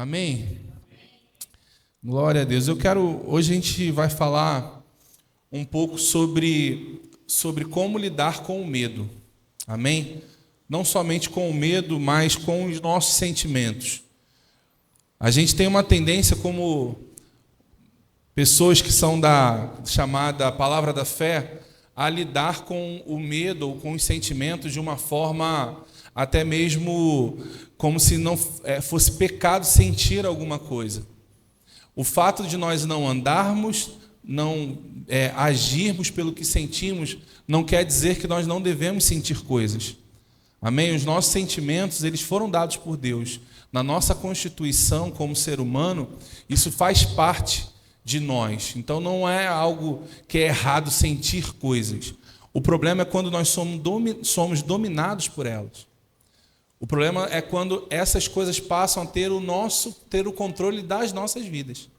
Amém? Glória a Deus. Hoje a gente vai falar um pouco sobre como lidar com o medo. Amém? Não somente com o medo, mas com os nossos sentimentos. A gente tem uma tendência como pessoas que são da chamada palavra da fé a lidar com o medo ou com os sentimentos de uma forma até mesmo como se não fosse pecado sentir alguma coisa. O fato de nós não andarmos, não agirmos pelo que sentimos, não quer dizer que nós não devemos sentir coisas. Amém? Os nossos sentimentos, eles foram dados por Deus. Na nossa constituição como ser humano, isso faz parte de nós. Então não é algo que é errado sentir coisas. O problema é quando nós somos dominados por elas. O problema é quando essas coisas passam a ter o controle das nossas vidas.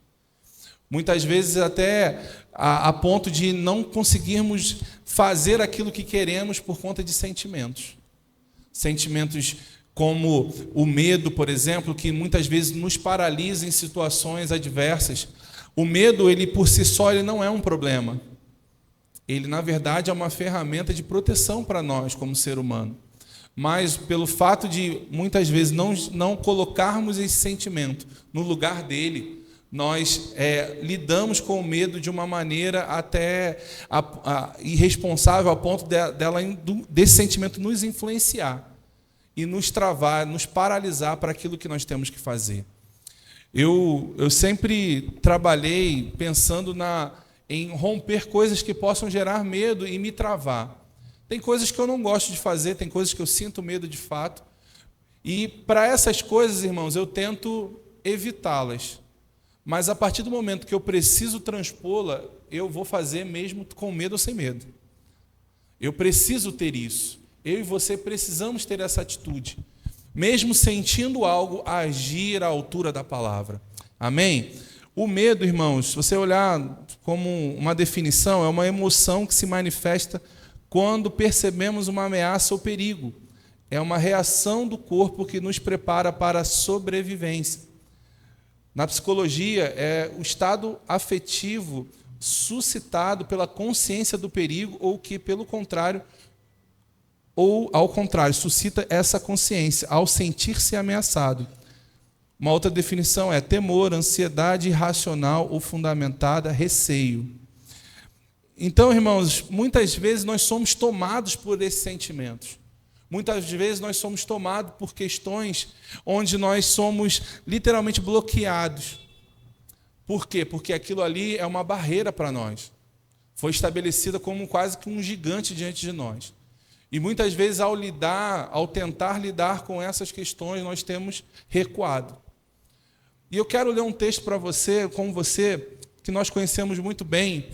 Muitas vezes até a ponto de não conseguirmos fazer aquilo que queremos por conta de sentimentos. Sentimentos como o medo, por exemplo, que muitas vezes nos paralisa em situações adversas. O medo, ele por si só, ele não é um problema. Ele, na verdade, é uma ferramenta de proteção para nós como ser humano. Mas pelo fato de, muitas vezes, não colocarmos esse sentimento no lugar dele, nós lidamos com o medo de uma maneira até irresponsável, a ponto desse sentimento nos influenciar e nos travar, nos paralisar para aquilo que nós temos que fazer. Eu sempre trabalhei pensando em romper coisas que possam gerar medo e me travar. Tem coisas que eu não gosto de fazer, tem coisas que eu sinto medo de fato. E para essas coisas, irmãos, eu tento evitá-las. Mas a partir do momento que eu preciso transpô-la, eu vou fazer mesmo com medo ou sem medo. Eu preciso ter isso. Eu e você precisamos ter essa atitude. Mesmo sentindo algo, agir à altura da palavra. Amém? O medo, irmãos, se você olhar como uma definição, é uma emoção que se manifesta quando percebemos uma ameaça ou perigo. É uma reação do corpo que nos prepara para a sobrevivência. Na psicologia, é o estado afetivo suscitado pela consciência do perigo ou que, ao contrário, suscita essa consciência ao sentir-se ameaçado. Uma outra definição é temor, ansiedade irracional ou fundamentada, receio. Então, irmãos, muitas vezes nós somos tomados por esses sentimentos. Muitas vezes nós somos tomados por questões onde nós somos literalmente bloqueados. Por quê? Porque aquilo ali é uma barreira para nós. Foi estabelecida como quase que um gigante diante de nós. E muitas vezes ao tentar lidar com essas questões, nós temos recuado. E eu quero ler um texto para você, que nós conhecemos muito bem,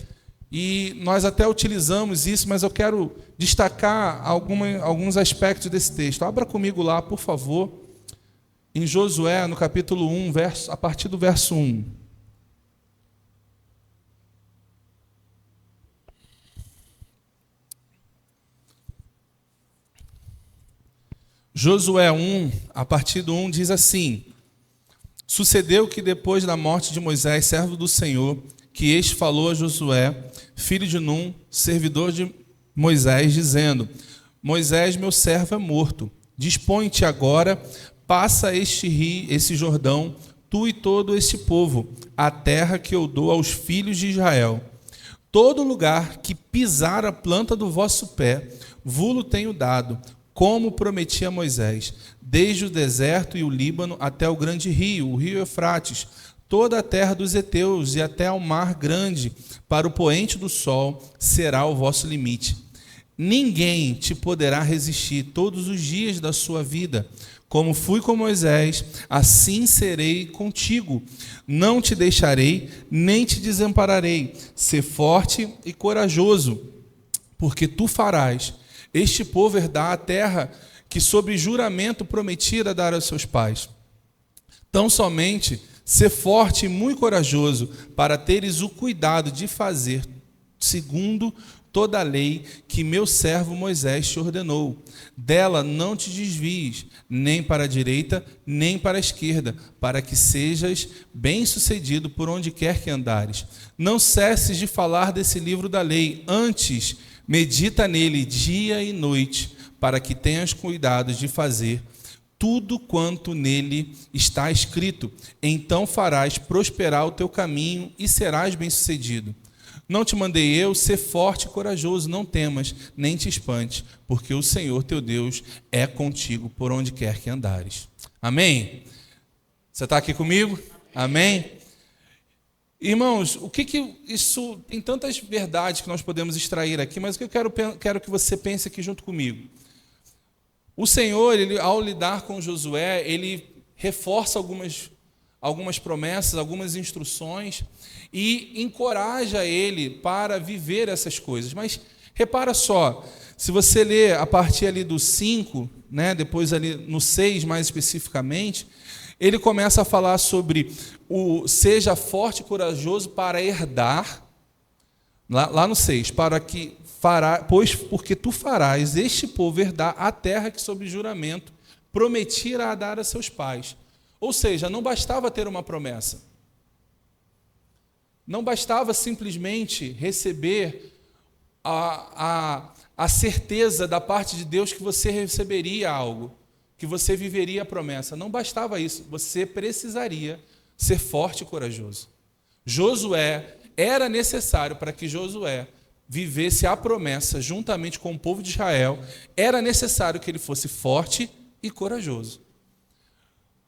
e nós até utilizamos isso, mas eu quero destacar alguns aspectos desse texto. Abra comigo lá, por favor, em Josué, no capítulo 1, a partir do verso 1. Josué 1, a partir do 1, diz assim: Sucedeu que depois da morte de Moisés, servo do Senhor, que este falou a Josué, filho de Num, servidor de Moisés, dizendo: Moisés, meu servo, é morto. Dispõe-te agora, passa esse Jordão, tu e todo este povo, a terra que eu dou aos filhos de Israel. Todo lugar que pisar a planta do vosso pé, vulo tenho dado, como prometi a Moisés, desde o deserto e o Líbano até o grande rio, o rio Eufrates, toda a terra dos heteus e até ao mar grande, para o poente do sol, será o vosso limite. Ninguém te poderá resistir todos os dias da sua vida. Como fui com Moisés, assim serei contigo. Não te deixarei, nem te desampararei. Sê forte e corajoso, porque tu farás este povo herdar a terra que sob juramento prometira dar aos seus pais. Tão somente ser forte e muito corajoso, para teres o cuidado de fazer segundo toda a lei que meu servo Moisés te ordenou. Dela não te desvies, nem para a direita, nem para a esquerda, para que sejas bem-sucedido por onde quer que andares. Não cesses de falar desse livro da lei, antes medita nele dia e noite, para que tenhas cuidado de fazer tudo quanto nele está escrito. Então farás prosperar o teu caminho e serás bem-sucedido. Não te mandei eu ser forte e corajoso, não temas, nem te espantes, porque o Senhor teu Deus é contigo por onde quer que andares. Amém? Você está aqui comigo? Amém? Irmãos, o que isso... Tem tantas verdades que nós podemos extrair aqui, mas o que eu quero que você pense aqui junto comigo. O Senhor, ao lidar com Josué, ele reforça algumas promessas, algumas instruções e encoraja ele para viver essas coisas. Mas repara só, se você ler a partir ali do 5, né, depois ali no 6 mais especificamente, ele começa a falar sobre o seja forte e corajoso para herdar, lá no 6, porque tu farás este povo herdar a terra que sob juramento prometi irá dar a seus pais. Ou seja, não bastava ter uma promessa. Não bastava simplesmente receber a certeza da parte de Deus que você receberia algo, que você viveria a promessa. Não bastava isso, você precisaria ser forte e corajoso. Era necessário para que Josué vivesse a promessa juntamente com o povo de Israel, era necessário que ele fosse forte e corajoso.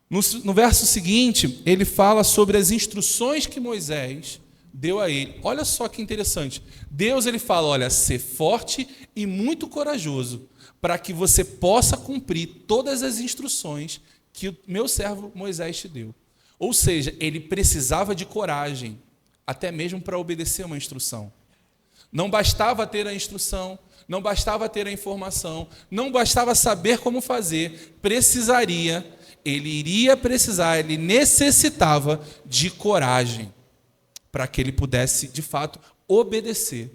No verso seguinte, ele fala sobre as instruções que Moisés deu a ele. Olha só que interessante. Deus ele fala, olha, ser forte e muito corajoso, para que você possa cumprir todas as instruções que o meu servo Moisés te deu. Ou seja, ele precisava de coragem, até mesmo para obedecer uma instrução. Não bastava ter a instrução, não bastava ter a informação, não bastava saber como fazer, ele necessitava de coragem para que ele pudesse, de fato, obedecer.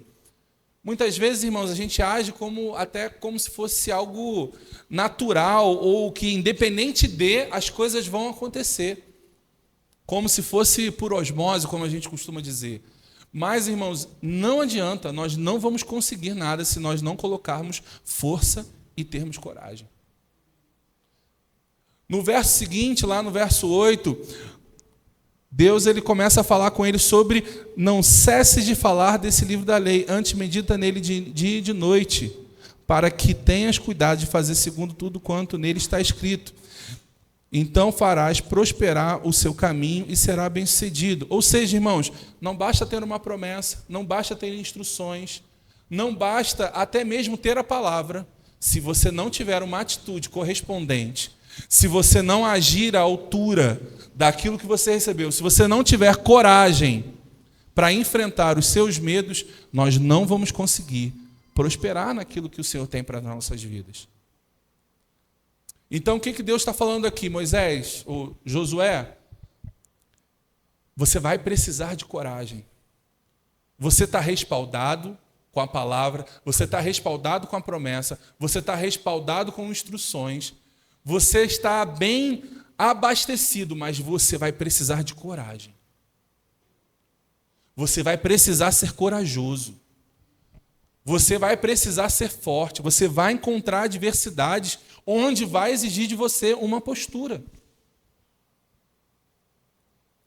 Muitas vezes, irmãos, a gente age até como se fosse algo natural ou que, independente as coisas vão acontecer. Como se fosse por osmose, como a gente costuma dizer. Mas, irmãos, não adianta, nós não vamos conseguir nada se nós não colocarmos força e termos coragem. No verso seguinte, lá no verso 8, Deus ele começa a falar com ele sobre não cesse de falar desse livro da lei, antes medita nele de dia e de noite, para que tenhas cuidado de fazer segundo tudo quanto nele está escrito. Então farás prosperar o seu caminho e será bem-sucedido. Ou seja, irmãos, não basta ter uma promessa, não basta ter instruções, não basta até mesmo ter a palavra, se você não tiver uma atitude correspondente, se você não agir à altura daquilo que você recebeu, se você não tiver coragem para enfrentar os seus medos, nós não vamos conseguir prosperar naquilo que o Senhor tem para as nossas vidas. Então, o que Deus está falando aqui, Moisés, ou Josué? Você vai precisar de coragem. Você está respaldado com a palavra, você está respaldado com a promessa, você está respaldado com instruções, você está bem abastecido, mas você vai precisar de coragem. Você vai precisar ser corajoso. Você vai precisar ser forte, você vai encontrar adversidades onde vai exigir de você uma postura.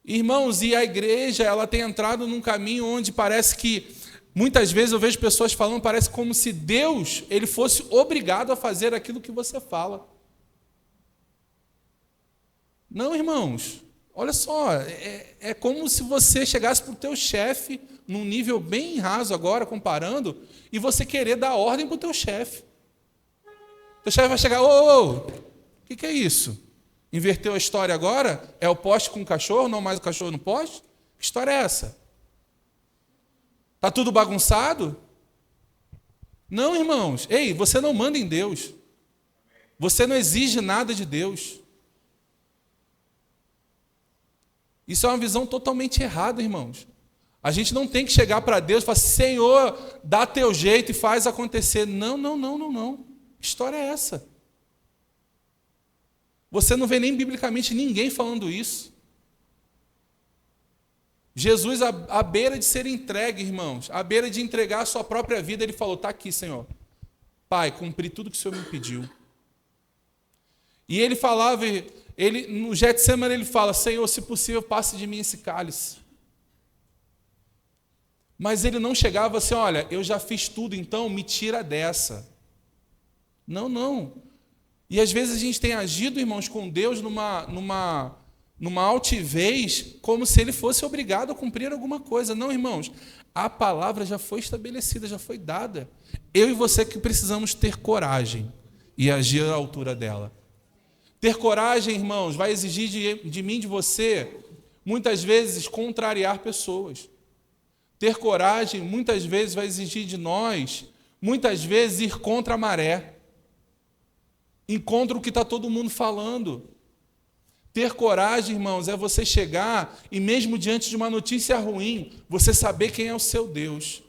Irmãos, e a igreja ela tem entrado num caminho onde parece que, muitas vezes eu vejo pessoas falando, parece como se Deus ele fosse obrigado a fazer aquilo que você fala. Não, irmãos, olha só, é como se você chegasse para o teu chefe, num nível bem raso agora, comparando, e você querer dar ordem para o teu chefe. Teu chefe vai chegar, o que é isso? Inverteu a história agora? É o poste com o cachorro, não mais o cachorro no poste? Que história é essa? Está tudo bagunçado? Não, irmãos. Ei, você não manda em Deus. Você não exige nada de Deus. Isso é uma visão totalmente errada, irmãos. A gente não tem que chegar para Deus e falar, Senhor, dá teu jeito e faz acontecer. Não, não, não, não, não. Que história é essa? Você não vê nem biblicamente ninguém falando isso. Jesus, à beira de ser entregue, irmãos, à beira de entregar a sua própria vida, ele falou, está aqui, Senhor. Pai, cumpri tudo que o Senhor me pediu. E ele falava, no Getsemane ele fala, Senhor, se possível, passe de mim esse cálice. Mas ele não chegava assim, olha, eu já fiz tudo, então me tira dessa. Não, não. E às vezes a gente tem agido, irmãos, com Deus numa altivez, como se ele fosse obrigado a cumprir alguma coisa. Não, irmãos, a palavra já foi estabelecida, já foi dada. Eu e você que precisamos ter coragem e agir à altura dela. Ter coragem, irmãos, vai exigir de mim, de você, muitas vezes, contrariar pessoas. Ter coragem, muitas vezes, vai exigir de nós, muitas vezes, ir contra a maré. Encontra o que está todo mundo falando. Ter coragem, irmãos, é você chegar e mesmo diante de uma notícia ruim, você saber quem é o seu Deus.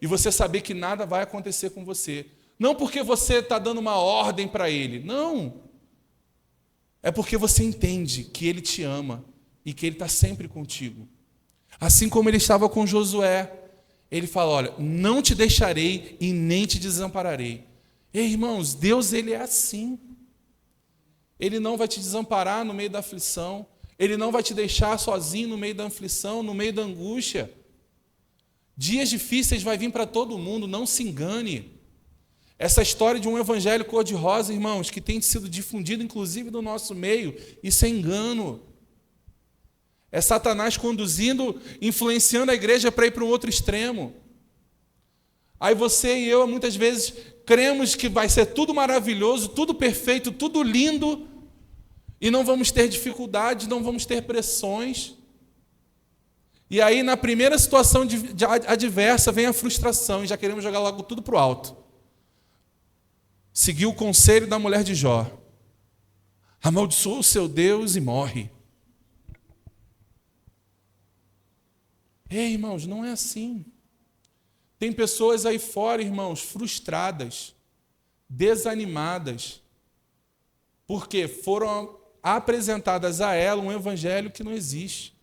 E você saber que nada vai acontecer com você. Não porque você está dando uma ordem para Ele. Não. É porque você entende que Ele te ama e que Ele está sempre contigo. Assim como Ele estava com Josué. Ele fala, olha, não te deixarei e nem te desampararei. Ei, irmãos, Deus, Ele é assim. Ele não vai te desamparar no meio da aflição. Ele não vai te deixar sozinho no meio da aflição, no meio da angústia. Dias difíceis vai vir para todo mundo, não se engane. Essa história de um evangelho cor-de-rosa, irmãos, que tem sido difundido inclusive no nosso meio, isso é engano. É Satanás conduzindo, influenciando a igreja para ir para um outro extremo. Aí você e eu, muitas vezes, cremos que vai ser tudo maravilhoso, tudo perfeito, tudo lindo, e não vamos ter dificuldades, não vamos ter pressões. E aí, na primeira situação adversa, vem a frustração, e já queremos jogar logo tudo para o alto. Seguiu o conselho da mulher de Jó. Amaldiçoa o seu Deus e morre. Ei, irmãos, não é assim. Tem pessoas aí fora, irmãos, frustradas, desanimadas, porque foram apresentadas a ela um evangelho que não existe.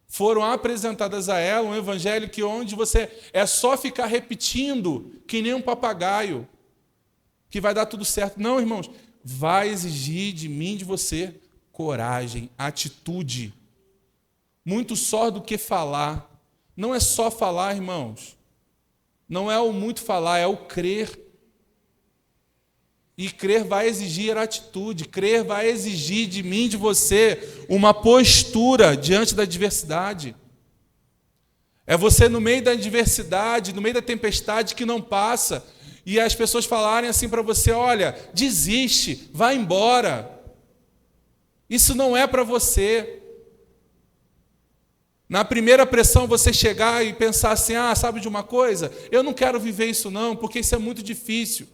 Foram apresentadas a ela um evangelho que onde você é só ficar repetindo que nem um papagaio, que vai dar tudo certo. Não, irmãos, vai exigir de mim, de você, coragem, atitude. Muito só do que falar. Não é só falar, irmãos. Não é o muito falar, é o crer. E crer vai exigir atitude. Crer vai exigir de mim, de você, uma postura diante da adversidade. É você no meio da adversidade, no meio da tempestade que não passa, e as pessoas falarem assim para você, olha, desiste, vai embora. Isso não é para você. Na primeira pressão você chegar e pensar assim, sabe de uma coisa? Eu não quero viver isso não, porque isso é muito difícil.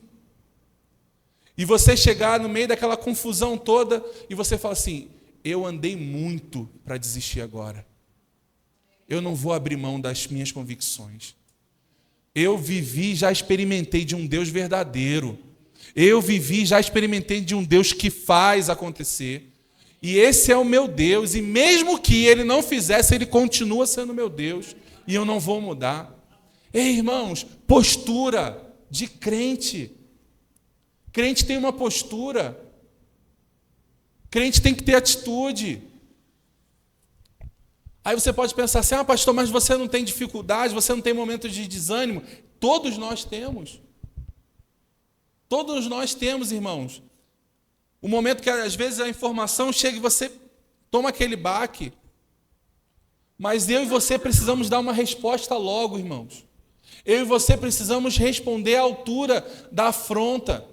E você chegar no meio daquela confusão toda e você fala assim, eu andei muito para desistir agora. Eu não vou abrir mão das minhas convicções. Eu vivi, já experimentei de um Deus verdadeiro. Eu vivi, já experimentei de um Deus que faz acontecer. E esse é o meu Deus, e mesmo que Ele não fizesse, Ele continua sendo meu Deus, e eu não vou mudar. Ei, irmãos, postura de crente. Crente tem uma postura. Crente tem que ter atitude. Aí você pode pensar assim, pastor, mas você não tem dificuldade, você não tem momentos de desânimo. Todos nós temos. Todos nós temos, irmãos. O momento que às vezes a informação chega e você toma aquele baque. Mas eu e você precisamos dar uma resposta logo, irmãos. Eu e você precisamos responder à altura da afronta.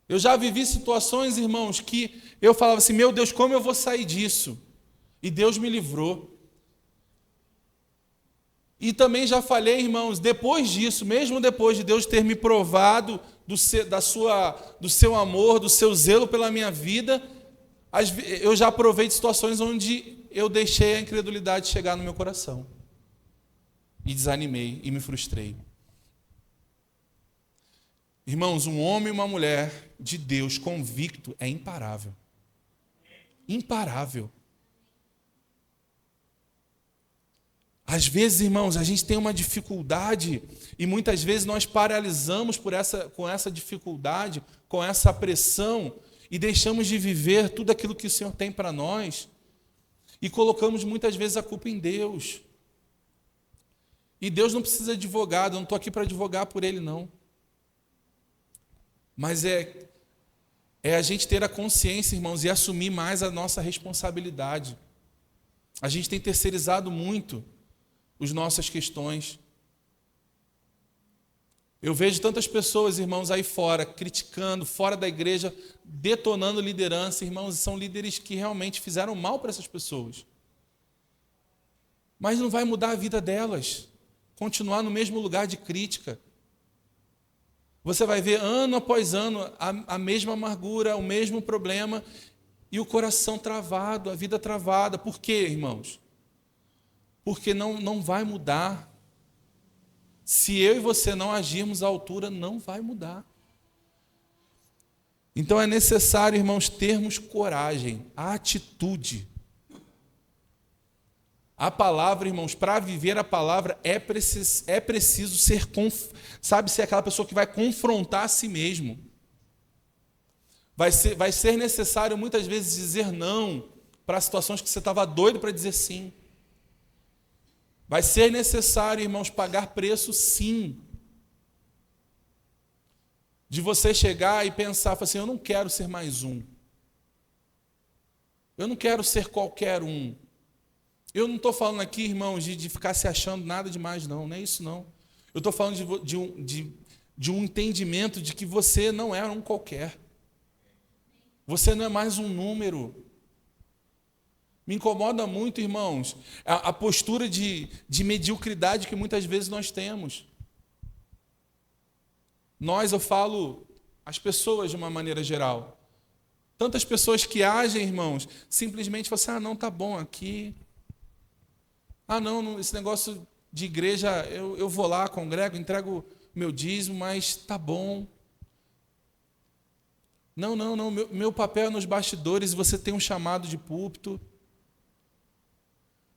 Eu já vivi situações, irmãos, que eu falava assim, meu Deus, como eu vou sair disso? E Deus me livrou. E também já falei, irmãos, depois disso, mesmo depois de Deus ter me provado do seu amor, do seu zelo pela minha vida, Eu já provei de situações onde eu deixei a incredulidade chegar no meu coração. E desanimei e me frustrei. Irmãos, um homem e uma mulher de Deus convicto é imparável. Imparável. Às vezes, irmãos, a gente tem uma dificuldade e muitas vezes nós paralisamos com essa dificuldade, com essa pressão e deixamos de viver tudo aquilo que o Senhor tem para nós e colocamos muitas vezes a culpa em Deus. E Deus não precisa de advogado, eu não estou aqui para advogar por Ele, não. Mas é a gente ter a consciência, irmãos, e assumir mais a nossa responsabilidade. A gente tem terceirizado muito as nossas questões. Eu vejo tantas pessoas, irmãos, aí fora, criticando, fora da igreja, detonando liderança, irmãos, e são líderes que realmente fizeram mal para essas pessoas. Mas não vai mudar a vida delas, continuar no mesmo lugar de crítica. Você vai ver ano após ano a mesma amargura, o mesmo problema e o coração travado, a vida travada. Por quê, irmãos? Porque não vai mudar. Se eu e você não agirmos à altura, não vai mudar. Então é necessário, irmãos, termos coragem, atitude. A palavra, irmãos, para viver a palavra é preciso ser, ser aquela pessoa que vai confrontar a si mesmo. Vai ser necessário muitas vezes dizer não para situações que você estava doido para dizer sim. Vai ser necessário, irmãos, pagar preço sim. De você chegar e pensar assim, eu não quero ser mais um. Eu não quero ser qualquer um. Eu não estou falando aqui, irmãos, de ficar se achando nada demais, não é isso não. Eu estou falando de um entendimento de que você não é um qualquer. Você não é mais um número. Me incomoda muito, irmãos, a postura de mediocridade que muitas vezes nós temos. Eu falo, as pessoas de uma maneira geral. Tantas pessoas que agem, irmãos, simplesmente falam assim, não, tá bom aqui. Não, esse negócio de igreja, eu vou lá, congrego, entrego meu dízimo, mas tá bom. Não, meu papel é nos bastidores e você tem um chamado de púlpito.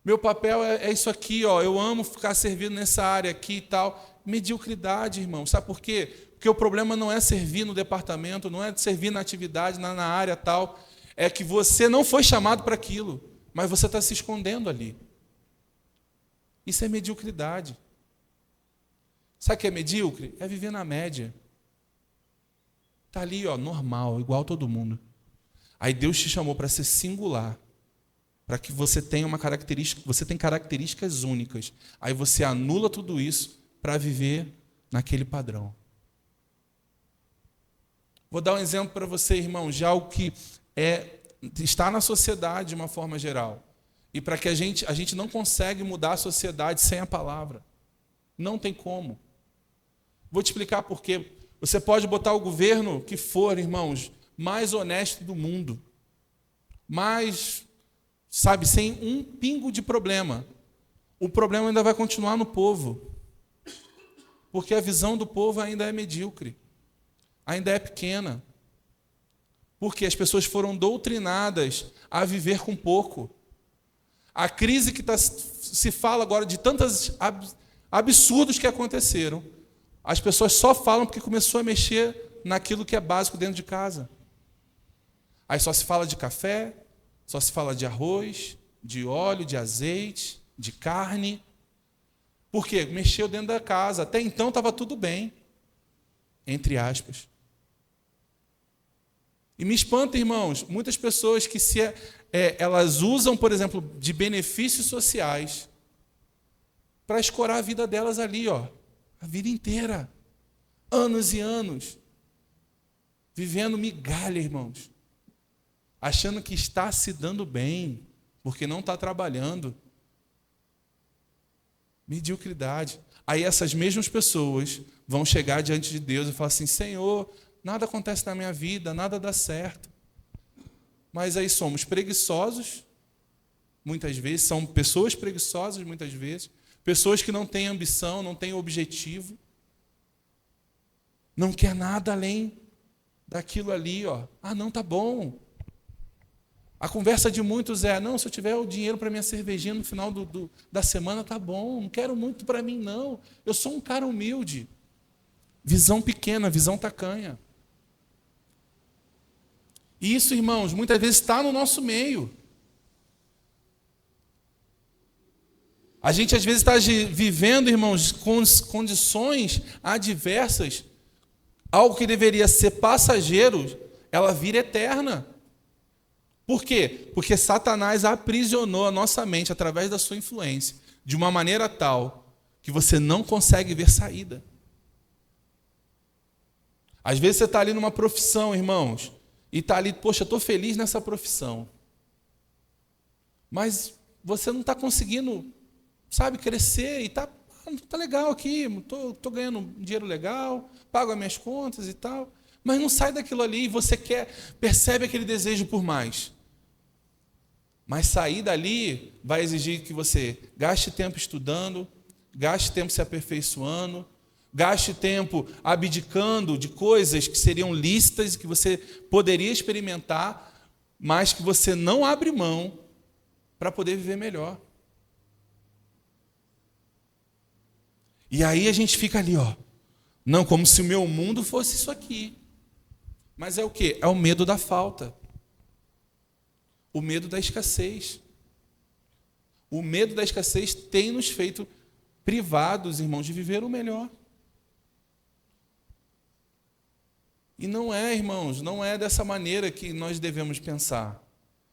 Meu papel é isso aqui, eu amo ficar servindo nessa área aqui e tal. Mediocridade, irmão. Sabe por quê? Porque o problema não é servir no departamento, não é servir na atividade, na área tal. É que você não foi chamado para aquilo, mas você está se escondendo ali. Isso é mediocridade. Sabe o que é medíocre? É viver na média. Está ali, normal, igual todo mundo. Aí Deus te chamou para ser singular. Para que você tenha uma característica, você tem características únicas. Aí você anula tudo isso para viver naquele padrão. Vou dar um exemplo para você, irmão, de algo que está na sociedade de uma forma geral. E para que a gente não consegue mudar a sociedade sem a palavra. Não tem como. Vou te explicar por quê. Você pode botar o governo que for, irmãos, mais honesto do mundo. Mais, sem um pingo de problema. O problema ainda vai continuar no povo. Porque a visão do povo ainda é medíocre. Ainda é pequena. Porque as pessoas foram doutrinadas a viver com pouco. A crise que se fala agora de tantos absurdos que aconteceram, as pessoas só falam porque começou a mexer naquilo que é básico dentro de casa. Aí só se fala de café, só se fala de arroz, de óleo, de azeite, de carne. Por quê? Mexeu dentro da casa. Até então estava tudo bem, entre aspas. E me espanta, irmãos, muitas pessoas que elas usam, por exemplo, de benefícios sociais para escorar a vida delas ali, a vida inteira, anos e anos, vivendo migalha, irmãos, achando que está se dando bem, porque não está trabalhando. Mediocridade. Aí essas mesmas pessoas vão chegar diante de Deus e falar assim, Senhor, nada acontece na minha vida, nada dá certo. mas aí somos preguiçosos, muitas vezes, são pessoas preguiçosas, muitas vezes, pessoas que não têm ambição, não têm objetivo, não quer nada além daquilo ali, ó. Ah, não, tá bom. A conversa de muitos é, não, se eu tiver o dinheiro para minha cervejinha no final da semana, tá bom, não quero muito para mim, não. Eu sou um cara humilde. Visão pequena, visão tacanha. E isso, irmãos, muitas vezes está no nosso meio. A gente, às vezes, está vivendo, irmãos, com condições adversas, algo que deveria ser passageiro, ela vira eterna. Por quê? Porque Satanás aprisionou a nossa mente através da sua influência, de uma maneira tal que você não consegue ver saída. Às vezes você está ali numa profissão, irmãos, e está ali, poxa, estou feliz nessa profissão. Mas você não está conseguindo, sabe, crescer e tá legal aqui, estou ganhando um dinheiro legal, pago as minhas contas e tal, mas não sai daquilo ali e você percebe aquele desejo por mais. Mas sair dali vai exigir que você gaste tempo estudando, gaste tempo se aperfeiçoando, gaste tempo abdicando de coisas que seriam lícitas e que você poderia experimentar, mas que você não abre mão para poder viver melhor. E aí a gente fica ali, ó. Não, como se o meu mundo fosse isso aqui. Mas é o quê? É o medo da falta. O medo da escassez. O medo da escassez tem nos feito privados, irmãos, de viver o melhor. E não é, irmãos, não é dessa maneira que nós devemos pensar.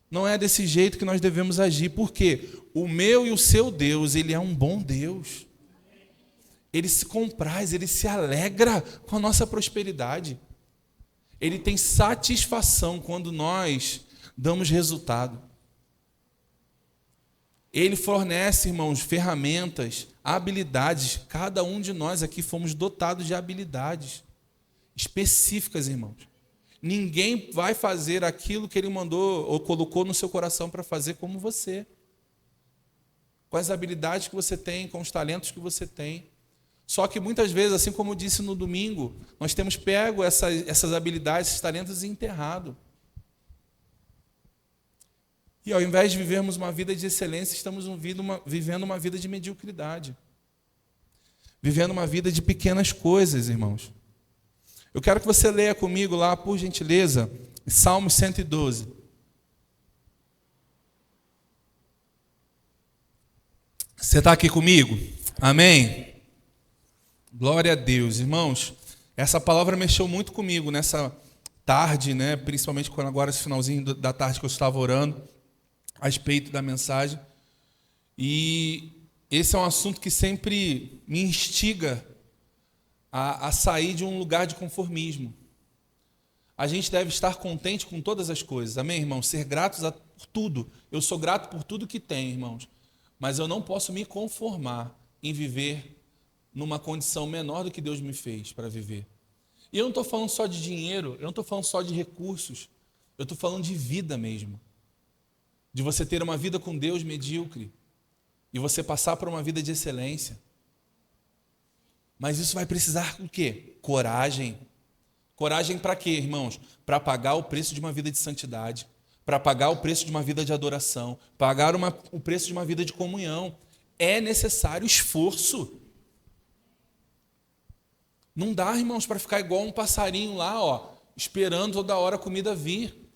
Não é desse jeito que nós devemos agir. Por quê? O meu e o seu Deus, Ele é um bom Deus. Ele se compraz, Ele se alegra com a nossa prosperidade. Ele tem satisfação quando nós damos resultado. Ele fornece, irmãos, ferramentas, habilidades. Cada um de nós aqui fomos dotados de habilidades específicas, irmãos. Ninguém vai fazer aquilo que Ele mandou ou colocou no seu coração para fazer como você. Com as habilidades que você tem, com os talentos que você tem. Só que muitas vezes, assim como eu disse no domingo, nós temos pego essas habilidades, esses talentos e enterrado. E ao invés de vivermos uma vida de excelência, estamos vivendo uma vida de mediocridade. Vivendo uma vida de pequenas coisas, irmãos. Eu quero que você leia comigo lá, por gentileza, Salmo 112. Você está aqui comigo? Amém? Glória a Deus. Irmãos, essa palavra mexeu muito comigo nessa tarde, né? Principalmente quando agora esse finalzinho da tarde que eu estava orando a respeito da mensagem. E esse é um assunto que sempre me instiga a sair de um lugar de conformismo. A gente deve estar contente com todas as coisas, amém, irmãos? Ser gratos por tudo. Eu sou grato por tudo que tenho, irmãos. Mas eu não posso me conformar em viver numa condição menor do que Deus me fez para viver. E eu não estou falando só de dinheiro, eu não estou falando só de recursos, eu estou falando de vida mesmo. De você ter uma vida com Deus medíocre e você passar por uma vida de excelência. Mas isso vai precisar o quê? Coragem. Coragem para quê, irmãos? Para pagar o preço de uma vida de santidade, para pagar o preço de uma vida de adoração, pagar o preço de uma vida de comunhão. É necessário esforço. Não dá, irmãos, para ficar igual um passarinho lá, ó, esperando toda hora a comida vir.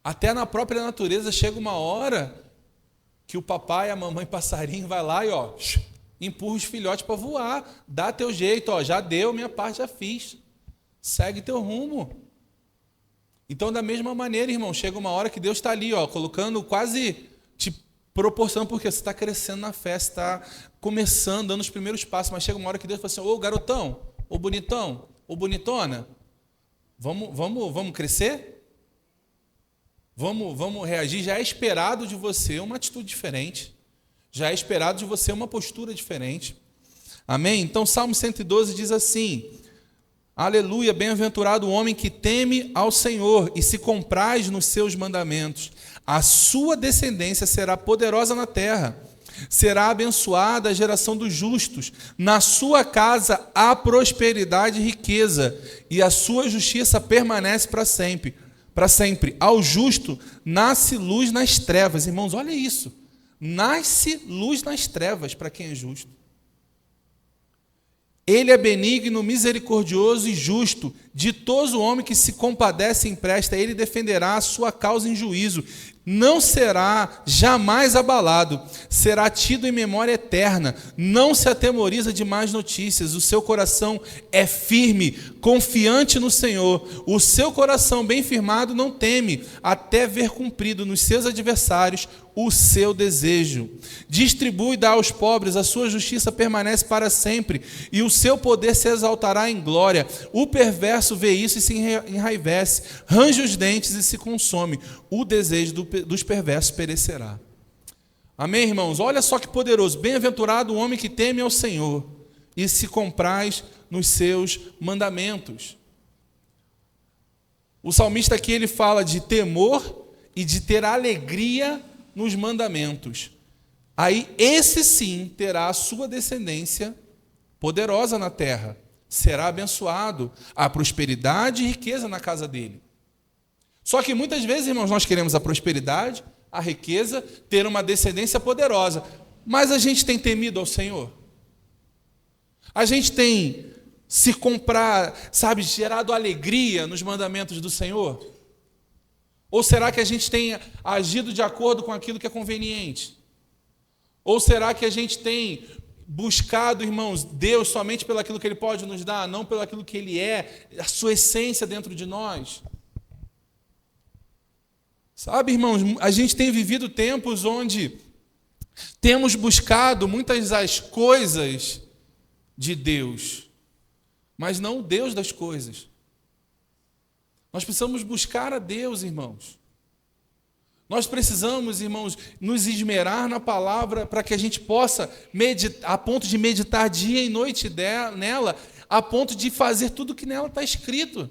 Até na própria natureza chega uma hora que o papai e a mamãe passarinho vai lá e ó, empurra os filhotes para voar. Dá teu jeito, ó, já deu, minha parte já fiz. Segue teu rumo. Então, da mesma maneira, irmão, chega uma hora que Deus está ali, ó, colocando quase te proporcionando, porque você está crescendo na fé, você está começando, dando os primeiros passos, mas chega uma hora que Deus fala assim, ô garotão, ô bonitão, ô bonitona, vamos crescer? Vamos reagir? Já é esperado de você uma atitude diferente. Já é esperado de você uma postura diferente. Amém? Então, Salmo 112 diz assim, Aleluia, bem-aventurado o homem que teme ao Senhor e se compraz nos seus mandamentos. A sua descendência será poderosa na terra. Será abençoada a geração dos justos. Na sua casa há prosperidade e riqueza, e a sua justiça permanece para sempre. Para sempre. Ao justo nasce luz nas trevas. Irmãos, olha isso. Nasce luz nas trevas para quem é justo. Ele é benigno, misericordioso e justo, ditoso o homem que se compadece e empresta, ele defenderá a sua causa em juízo. Não será jamais abalado, será tido em memória eterna, não se atemoriza de más notícias, o seu coração é firme, confiante no Senhor, o seu coração bem firmado não teme, até ver cumprido nos seus adversários o seu desejo. Distribui e dá aos pobres, a sua justiça permanece para sempre, e o seu poder se exaltará em glória. O perverso vê isso e se enraivece, range os dentes e se consome. O desejo dos perversos perecerá. Amém, irmãos? Olha só que poderoso. Bem-aventurado o homem que teme ao Senhor e se compraz nos seus mandamentos. O salmista aqui ele fala de temor e de ter alegria nos mandamentos. Aí esse sim terá a sua descendência poderosa na terra. Será abençoado, a prosperidade e riqueza na casa dele. Só que muitas vezes, irmãos, nós queremos a prosperidade, a riqueza, ter uma descendência poderosa. Mas a gente tem temido ao Senhor? A gente tem se comprar, sabe, gerado alegria nos mandamentos do Senhor? Ou será que a gente tem agido de acordo com aquilo que é conveniente? Ou será que a gente tem buscado, irmãos, Deus somente pelo aquilo que Ele pode nos dar, não pelo aquilo que Ele é, a sua essência dentro de nós? Sabe, irmãos, a gente tem vivido tempos onde temos buscado muitas das coisas de Deus, mas não o Deus das coisas. Nós precisamos buscar a Deus, irmãos. Nós precisamos, irmãos, nos esmerar na palavra para que a gente possa meditar, a ponto de meditar dia e noite nela, a ponto de fazer tudo que nela está escrito.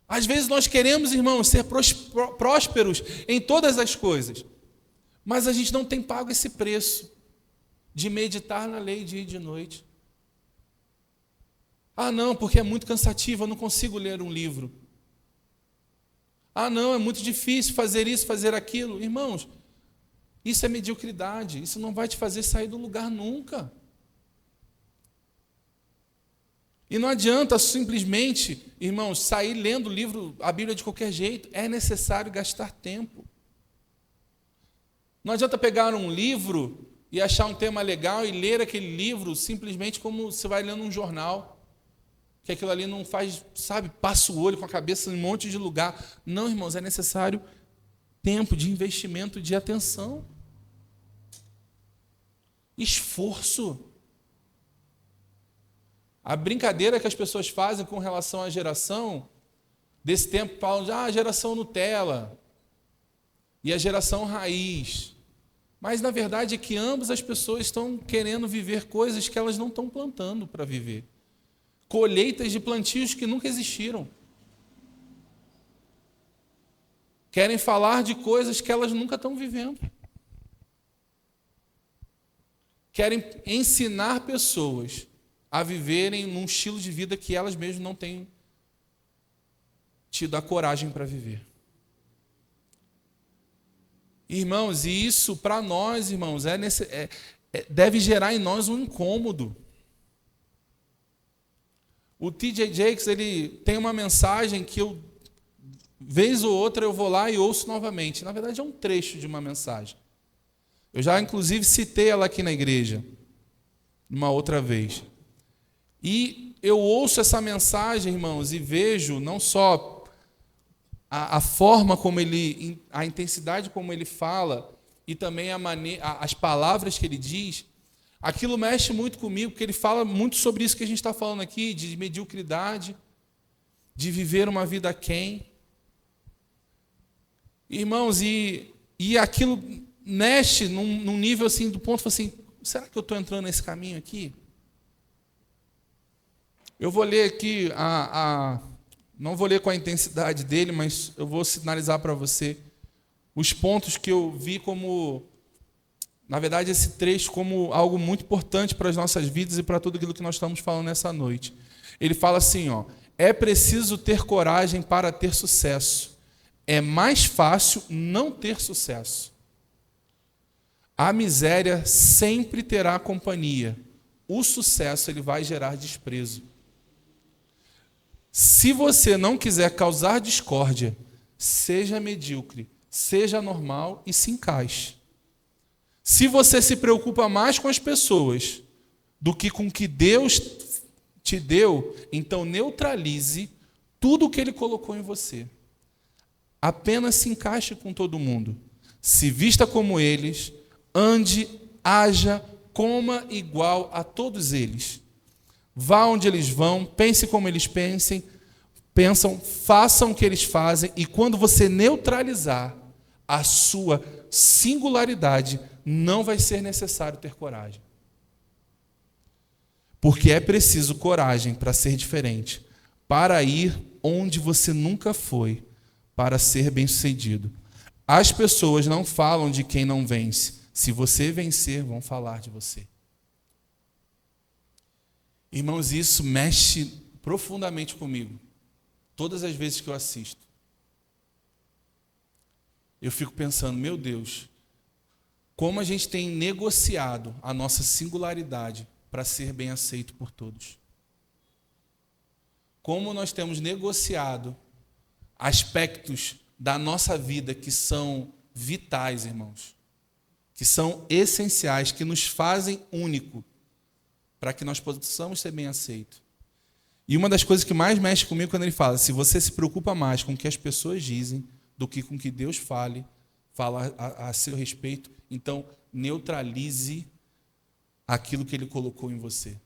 Às vezes nós queremos, irmãos, ser prósperos em todas as coisas, mas a gente não tem pago esse preço de meditar na lei dia e de noite. Ah, não, porque é muito cansativo, eu não consigo ler um livro. Ah, não, é muito difícil fazer isso, fazer aquilo. Irmãos, isso é mediocridade, isso não vai te fazer sair do lugar nunca. E não adianta simplesmente, irmãos, sair lendo o livro, a Bíblia de qualquer jeito. É necessário gastar tempo. Não adianta pegar um livro e achar um tema legal e ler aquele livro simplesmente como você vai lendo um jornal. Que aquilo ali não faz, sabe, passa o olho com a cabeça em um monte de lugar. Não, irmãos, é necessário tempo de investimento, de atenção. Esforço. A brincadeira que as pessoas fazem com relação à geração, desse tempo falam de a geração Nutella e a geração raiz. Mas, na verdade, é que ambas as pessoas estão querendo viver coisas que elas não estão plantando para viver. Colheitas de plantios que nunca existiram. Querem falar de coisas que elas nunca estão vivendo. Querem ensinar pessoas a viverem num estilo de vida que elas mesmas não têm tido a coragem para viver. Irmãos, e isso para nós, irmãos, deve gerar em nós um incômodo. O T.J. Jakes, ele tem uma mensagem que eu, vez ou outra, eu vou lá e ouço novamente. Na verdade, é um trecho de uma mensagem. Eu já, inclusive, citei ela aqui na igreja, uma outra vez. E eu ouço essa mensagem, irmãos, e vejo não só a forma como ele, a intensidade como ele fala, e também as palavras que ele diz. Aquilo mexe muito comigo, porque ele fala muito sobre isso que a gente está falando aqui, de mediocridade, de viver uma vida aquém. Irmãos, e aquilo mexe num nível assim, do ponto assim, será que eu estou entrando nesse caminho aqui? Eu vou ler aqui, não vou ler com a intensidade dele, mas eu vou sinalizar para você os pontos que eu vi como, na verdade, esse trecho como algo muito importante para as nossas vidas e para tudo aquilo que nós estamos falando nessa noite. Ele fala assim, ó, é preciso ter coragem para ter sucesso. É mais fácil não ter sucesso. A miséria sempre terá companhia. O sucesso ele vai gerar desprezo. Se você não quiser causar discórdia, seja medíocre, seja normal e se encaixe. Se você se preocupa mais com as pessoas do que com o que Deus te deu, então neutralize tudo o que Ele colocou em você. Apenas se encaixe com todo mundo. Se vista como eles, ande, haja, coma igual a todos eles. Vá onde eles vão, pense como eles pensam, façam o que eles fazem, e quando você neutralizar a sua singularidade, não vai ser necessário ter coragem. Porque é preciso coragem para ser diferente, para ir onde você nunca foi, para ser bem-sucedido. As pessoas não falam de quem não vence. Se você vencer, vão falar de você. Irmãos, isso mexe profundamente comigo. Todas as vezes que eu assisto. Eu fico pensando, meu Deus, como a gente tem negociado a nossa singularidade para ser bem aceito por todos. Como nós temos negociado aspectos da nossa vida que são vitais, irmãos. Que são essenciais, que nos fazem único, para que nós possamos ser bem aceitos. E uma das coisas que mais mexe comigo quando ele fala, se você se preocupa mais com o que as pessoas dizem do que com o que Deus fala a seu respeito, então neutralize aquilo que Ele colocou em você.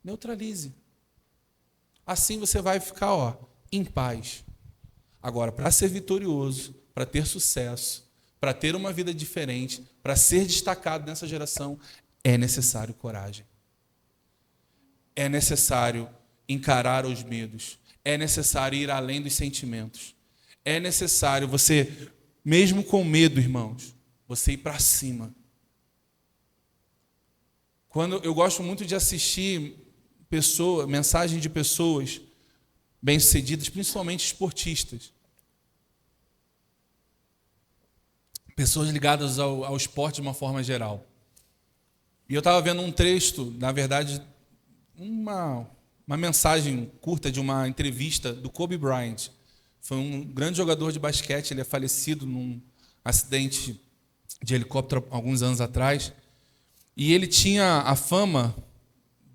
Neutralize. Assim você vai ficar, em paz. Agora, para ser vitorioso, para ter sucesso, para ter uma vida diferente, para ser destacado nessa geração, é necessário coragem. É necessário encarar os medos. É necessário ir além dos sentimentos. É necessário você, mesmo com medo, irmãos, você ir para cima. Eu gosto muito de assistir mensagens de pessoas bem-sucedidas, principalmente esportistas. Pessoas ligadas ao esporte de uma forma geral. E eu estava vendo um trecho, na verdade, uma mensagem curta de uma entrevista do Kobe Bryant. Foi um grande jogador de basquete, ele é falecido num acidente de helicóptero alguns anos atrás. E ele tinha a fama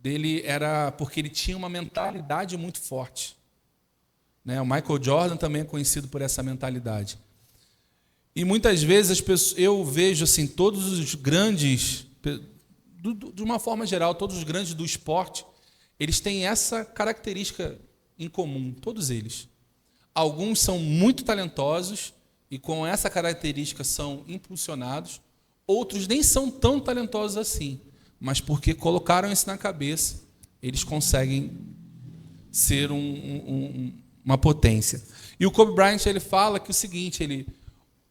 dele, era porque ele tinha uma mentalidade muito forte. O Michael Jordan também é conhecido por essa mentalidade. E muitas vezes eu vejo assim, todos os grandes, de uma forma geral, todos os grandes do esporte, eles têm essa característica em comum, todos eles. Alguns são muito talentosos e com essa característica são impulsionados, outros nem são tão talentosos assim, mas porque colocaram isso na cabeça, eles conseguem ser uma potência. E o Kobe Bryant ele fala que o seguinte,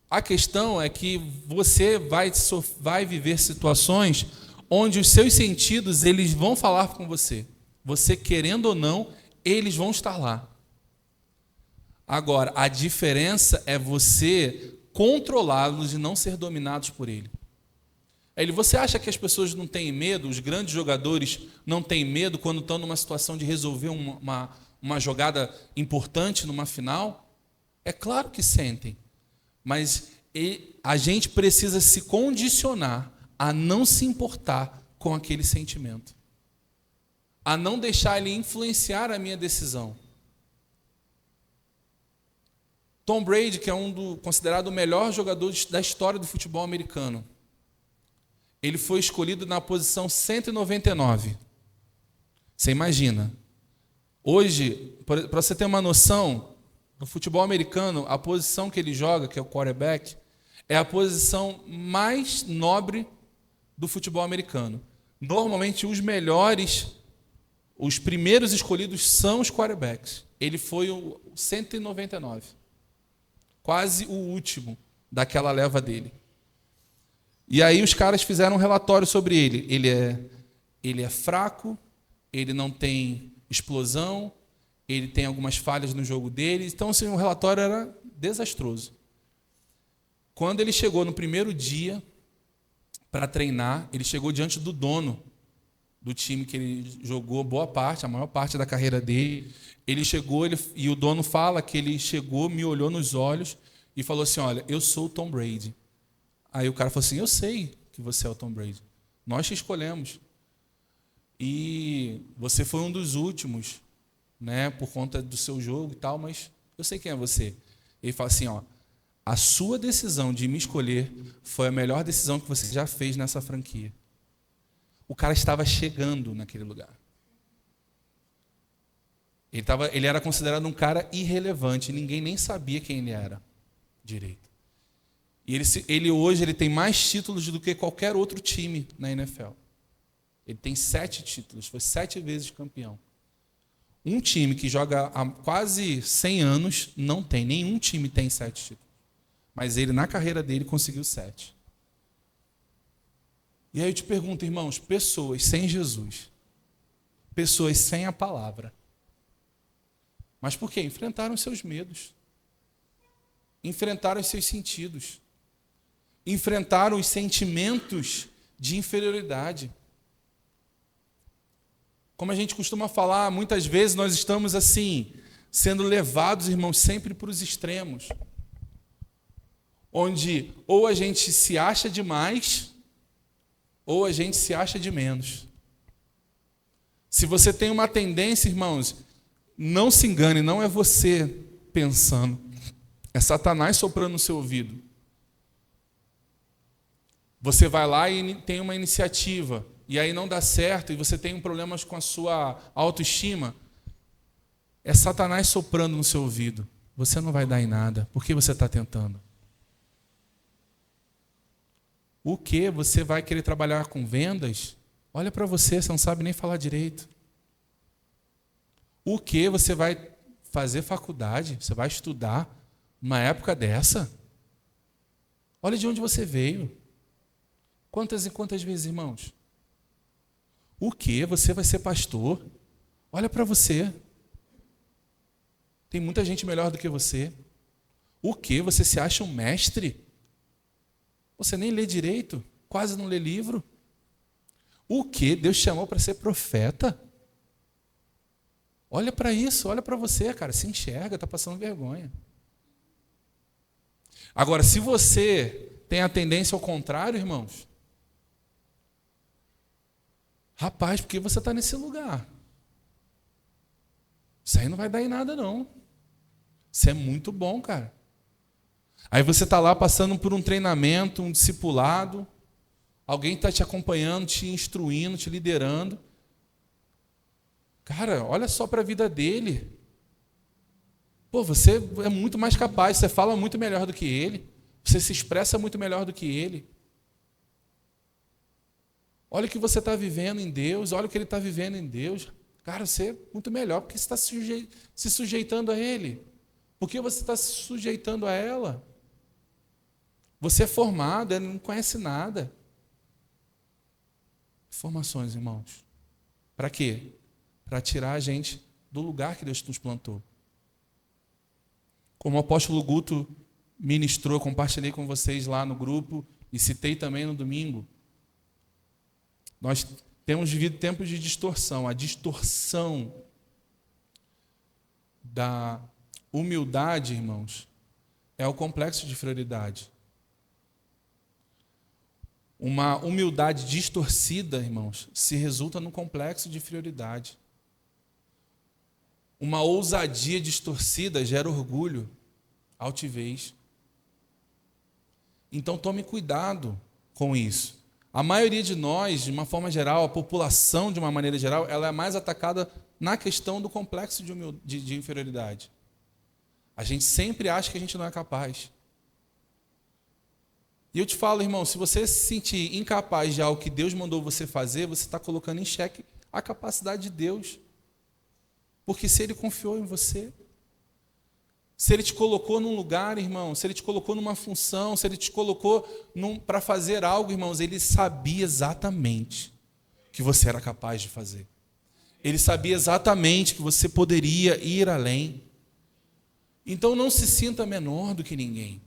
a questão é que você vai viver situações onde os seus sentidos eles vão falar com você. Você querendo ou não, eles vão estar lá. Agora, a diferença é você controlá-los e não ser dominados por ele. Você acha que as pessoas não têm medo, os grandes jogadores não têm medo quando estão numa situação de resolver uma jogada importante numa final? É claro que sentem. Mas a gente precisa se condicionar a não se importar com aquele sentimento. A não deixar ele influenciar a minha decisão. Tom Brady, que é considerado o melhor jogador da história do futebol americano, ele foi escolhido na posição 199. Você imagina. Hoje, para você ter uma noção, no futebol americano, a posição que ele joga, que é o quarterback, é a posição mais nobre do futebol americano. Normalmente, os melhores Os primeiros escolhidos são os quarterbacks. Ele foi o 199. Quase o último daquela leva dele. E aí os caras fizeram um relatório sobre ele. Ele é fraco, ele não tem explosão, ele tem algumas falhas no jogo dele. Então, assim, o relatório era desastroso. Quando ele chegou no primeiro dia para treinar, ele chegou diante do dono do time que ele jogou boa parte, a maior parte da carreira dele. Ele chegou, e o dono fala que ele chegou, me olhou nos olhos e falou assim, olha, eu sou o Tom Brady. Aí o cara falou assim, eu sei que você é o Tom Brady. Nós te escolhemos. E você foi um dos últimos, né, por conta do seu jogo e tal, mas eu sei quem é você. Ele fala assim, ó, a sua decisão de me escolher foi a melhor decisão que você já fez nessa franquia. O cara estava chegando naquele lugar. Ele era considerado um cara irrelevante, ninguém nem sabia quem ele era direito. E ele hoje tem mais títulos do que qualquer outro time na NFL. Ele tem 7 títulos, foi 7 vezes campeão. Um time que joga há quase 100 anos não tem, nenhum time tem 7 títulos. Mas ele, na carreira dele, conseguiu 7. E aí eu te pergunto, irmãos, pessoas sem Jesus, pessoas sem a palavra, mas por quê? Enfrentaram os seus medos, enfrentaram os seus sentidos, enfrentaram os sentimentos de inferioridade. Como a gente costuma falar, muitas vezes nós estamos assim, sendo levados, irmãos, sempre para os extremos, onde ou a gente se acha demais, ou a gente se acha de menos. Se você tem uma tendência, irmãos, não se engane, não é você pensando, é Satanás soprando no seu ouvido. Você vai lá e tem uma iniciativa, e aí não dá certo, e você tem problemas com a sua autoestima, é Satanás soprando no seu ouvido. Você não vai dar em nada. Por que você está tentando? O que? Você vai querer trabalhar com vendas? Olha para você, você não sabe nem falar direito. O que? Você vai fazer faculdade? Você vai estudar numa época dessa? Olha de onde você veio. Quantas e quantas vezes, irmãos? O que? Você vai ser pastor? Olha para você. Tem muita gente melhor do que você. O que? Você se acha um mestre? Você nem lê direito, quase não lê livro. O que? Deus chamou para ser profeta? Olha para isso, olha para você, cara, se enxerga, está passando vergonha. Agora, se você tem a tendência ao contrário, irmãos, rapaz, por que você está nesse lugar? Isso aí não vai dar em nada, não. Isso é muito bom, cara. Aí você está lá passando por um treinamento, um discipulado, alguém está te acompanhando, te instruindo, te liderando. Cara, olha só para a vida dele. Pô, você é muito mais capaz, você fala muito melhor do que ele, você se expressa muito melhor do que ele. Olha o que você está vivendo em Deus, olha o que ele está vivendo em Deus. Cara, você é muito melhor, porque você está se sujeitando a ele. Por que você está se sujeitando a ela? Você é formado, ele não conhece nada. Informações, irmãos. Para quê? Para tirar a gente do lugar que Deus nos plantou. Como o apóstolo Guto ministrou, compartilhei com vocês lá no grupo e citei também no domingo. Nós temos vivido tempos de distorção. A distorção da humildade, irmãos, é o complexo de inferioridade. Uma humildade distorcida, irmãos, se resulta num complexo de inferioridade. Uma ousadia distorcida gera orgulho, altivez. Então tome cuidado com isso. A maioria de nós, de uma forma geral, a população, de uma maneira geral, ela é mais atacada na questão do complexo de inferioridade. A gente sempre acha que a gente não é capaz. E eu te falo, irmão, se você se sentir incapaz de algo que Deus mandou você fazer, você está colocando em xeque a capacidade de Deus Porque se Ele confiou em você, se Ele te colocou num lugar, irmão, se Ele te colocou numa função, se Ele te colocou para fazer algo, irmãos, Ele sabia exatamente o que você era capaz de fazer. Ele sabia exatamente que você poderia ir além. Então não se sinta menor do que ninguém.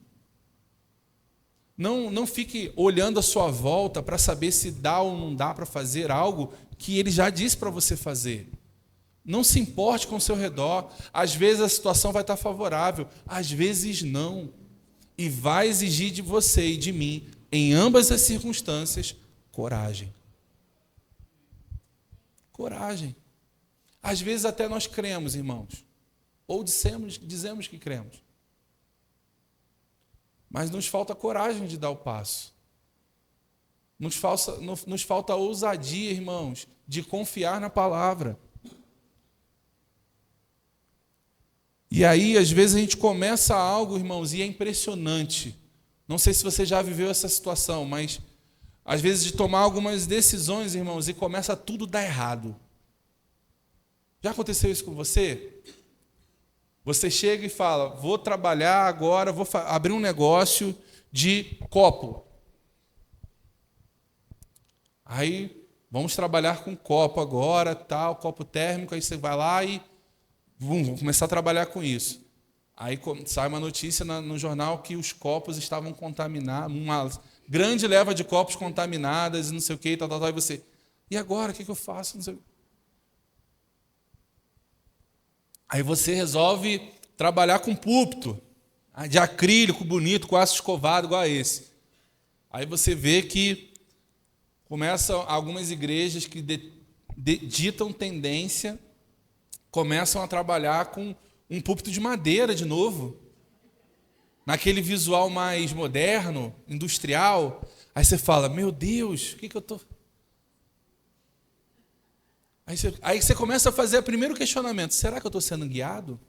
Não fique olhando à sua volta para saber se dá ou não dá para fazer algo que Ele já disse para você fazer. Não se importe com o seu redor. Às vezes a situação vai estar favorável, às vezes não. E vai exigir de você e de mim, em ambas as circunstâncias, coragem. Coragem. Às vezes até nós cremos, irmãos, ou dizemos que cremos. Mas nos falta coragem de dar o passo. Nos falta ousadia, irmãos, de confiar na palavra. E aí, às vezes, a gente começa algo, irmãos, e é impressionante. Não sei se você já viveu essa situação, mas às vezes de tomar algumas decisões, irmãos, e começa tudo a dar errado. Já aconteceu isso com você? Você chega e fala, vou trabalhar agora, vou abrir um negócio de copo. Aí, vamos trabalhar com copo agora, tal, copo térmico, aí você vai lá e vamos começar a trabalhar com isso. Aí sai uma notícia no jornal que os copos estavam contaminados, uma grande leva de copos contaminadas, e não sei o que, tal, e você, e agora, o que eu faço? Não sei. Aí você resolve trabalhar com púlpito, de acrílico, bonito, com aço escovado, igual a esse. Aí você vê que começam algumas igrejas que ditam tendência, começam a trabalhar com um púlpito de madeira de novo, naquele visual mais moderno, industrial. Aí você fala, meu Deus, o que eu estou... Aí você começa a fazer o primeiro questionamento, será que eu estou sendo guiado?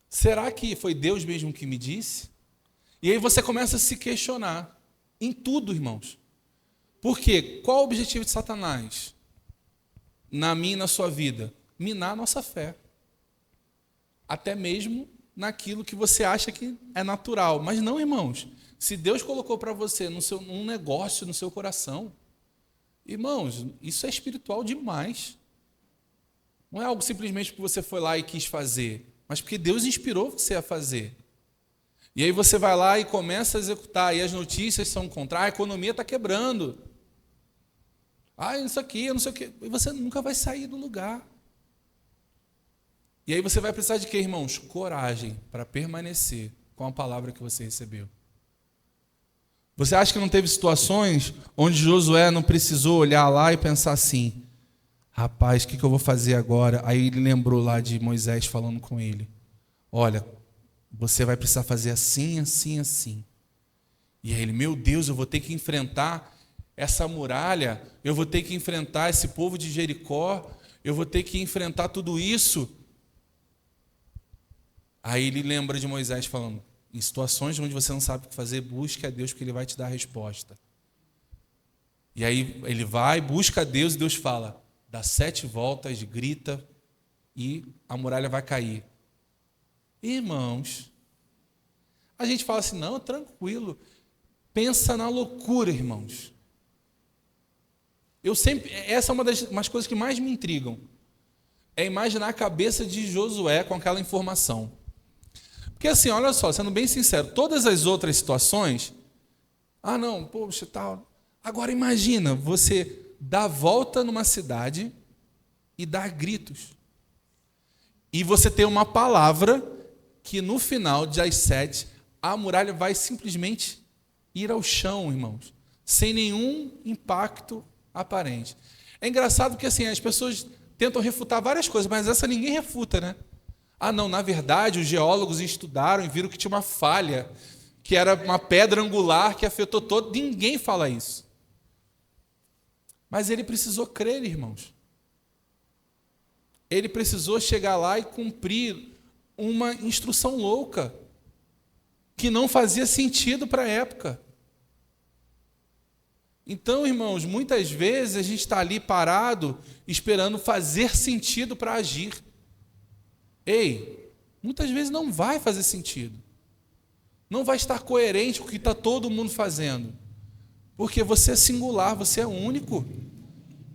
Será que foi Deus mesmo que me disse? E aí você começa a se questionar, em tudo, irmãos. Por quê? Qual o objetivo de Satanás? Na minha e na sua vida? Minar a nossa fé. Até mesmo naquilo que você acha que é natural. Mas não, irmãos. Se Deus colocou para você um negócio no seu coração, irmãos, isso é espiritual demais. Não é algo simplesmente porque você foi lá e quis fazer, mas porque Deus inspirou você a fazer. E aí você vai lá e começa a executar, e as notícias são contra, a economia está quebrando. Isso aqui, eu não sei o quê. E você nunca vai sair do lugar. E aí você vai precisar de quê, irmãos? Coragem para permanecer com a palavra que você recebeu. Você acha que não teve situações onde Josué não precisou olhar lá e pensar assim, rapaz, o que eu vou fazer agora? Aí ele lembrou lá de Moisés falando com ele. Olha, você vai precisar fazer assim, assim, assim. E aí ele, meu Deus, eu vou ter que enfrentar essa muralha, eu vou ter que enfrentar esse povo de Jericó, eu vou ter que enfrentar tudo isso. Aí ele lembra de Moisés falando, em situações onde você não sabe o que fazer, busque a Deus, porque Ele vai te dar a resposta. E aí ele vai, busca a Deus, e Deus fala, dá 7 voltas, grita, e a muralha vai cair. Irmãos, a gente fala assim, não, tranquilo, pensa na loucura, irmãos. Essa é umas coisas que mais me intrigam, é imaginar a cabeça de Josué com aquela informação. Porque assim, olha só, sendo bem sincero, todas as outras situações, não, poxa, tal. Agora imagina, você dar volta numa cidade e dar gritos. E você ter uma palavra que no final das 7, a muralha vai simplesmente ir ao chão, irmãos, sem nenhum impacto aparente. É engraçado porque assim, as pessoas tentam refutar várias coisas, mas essa ninguém refuta, né? Não, na verdade, os geólogos estudaram e viram que tinha uma falha, que era uma pedra angular que afetou todo. Ninguém fala isso. Mas ele precisou crer, irmãos. Ele precisou chegar lá e cumprir uma instrução louca, que não fazia sentido para a época. Então, irmãos, muitas vezes a gente está ali parado, esperando fazer sentido para agir. Ei, muitas vezes não vai fazer sentido. Não vai estar coerente com o que está todo mundo fazendo. Porque você é singular, você é único.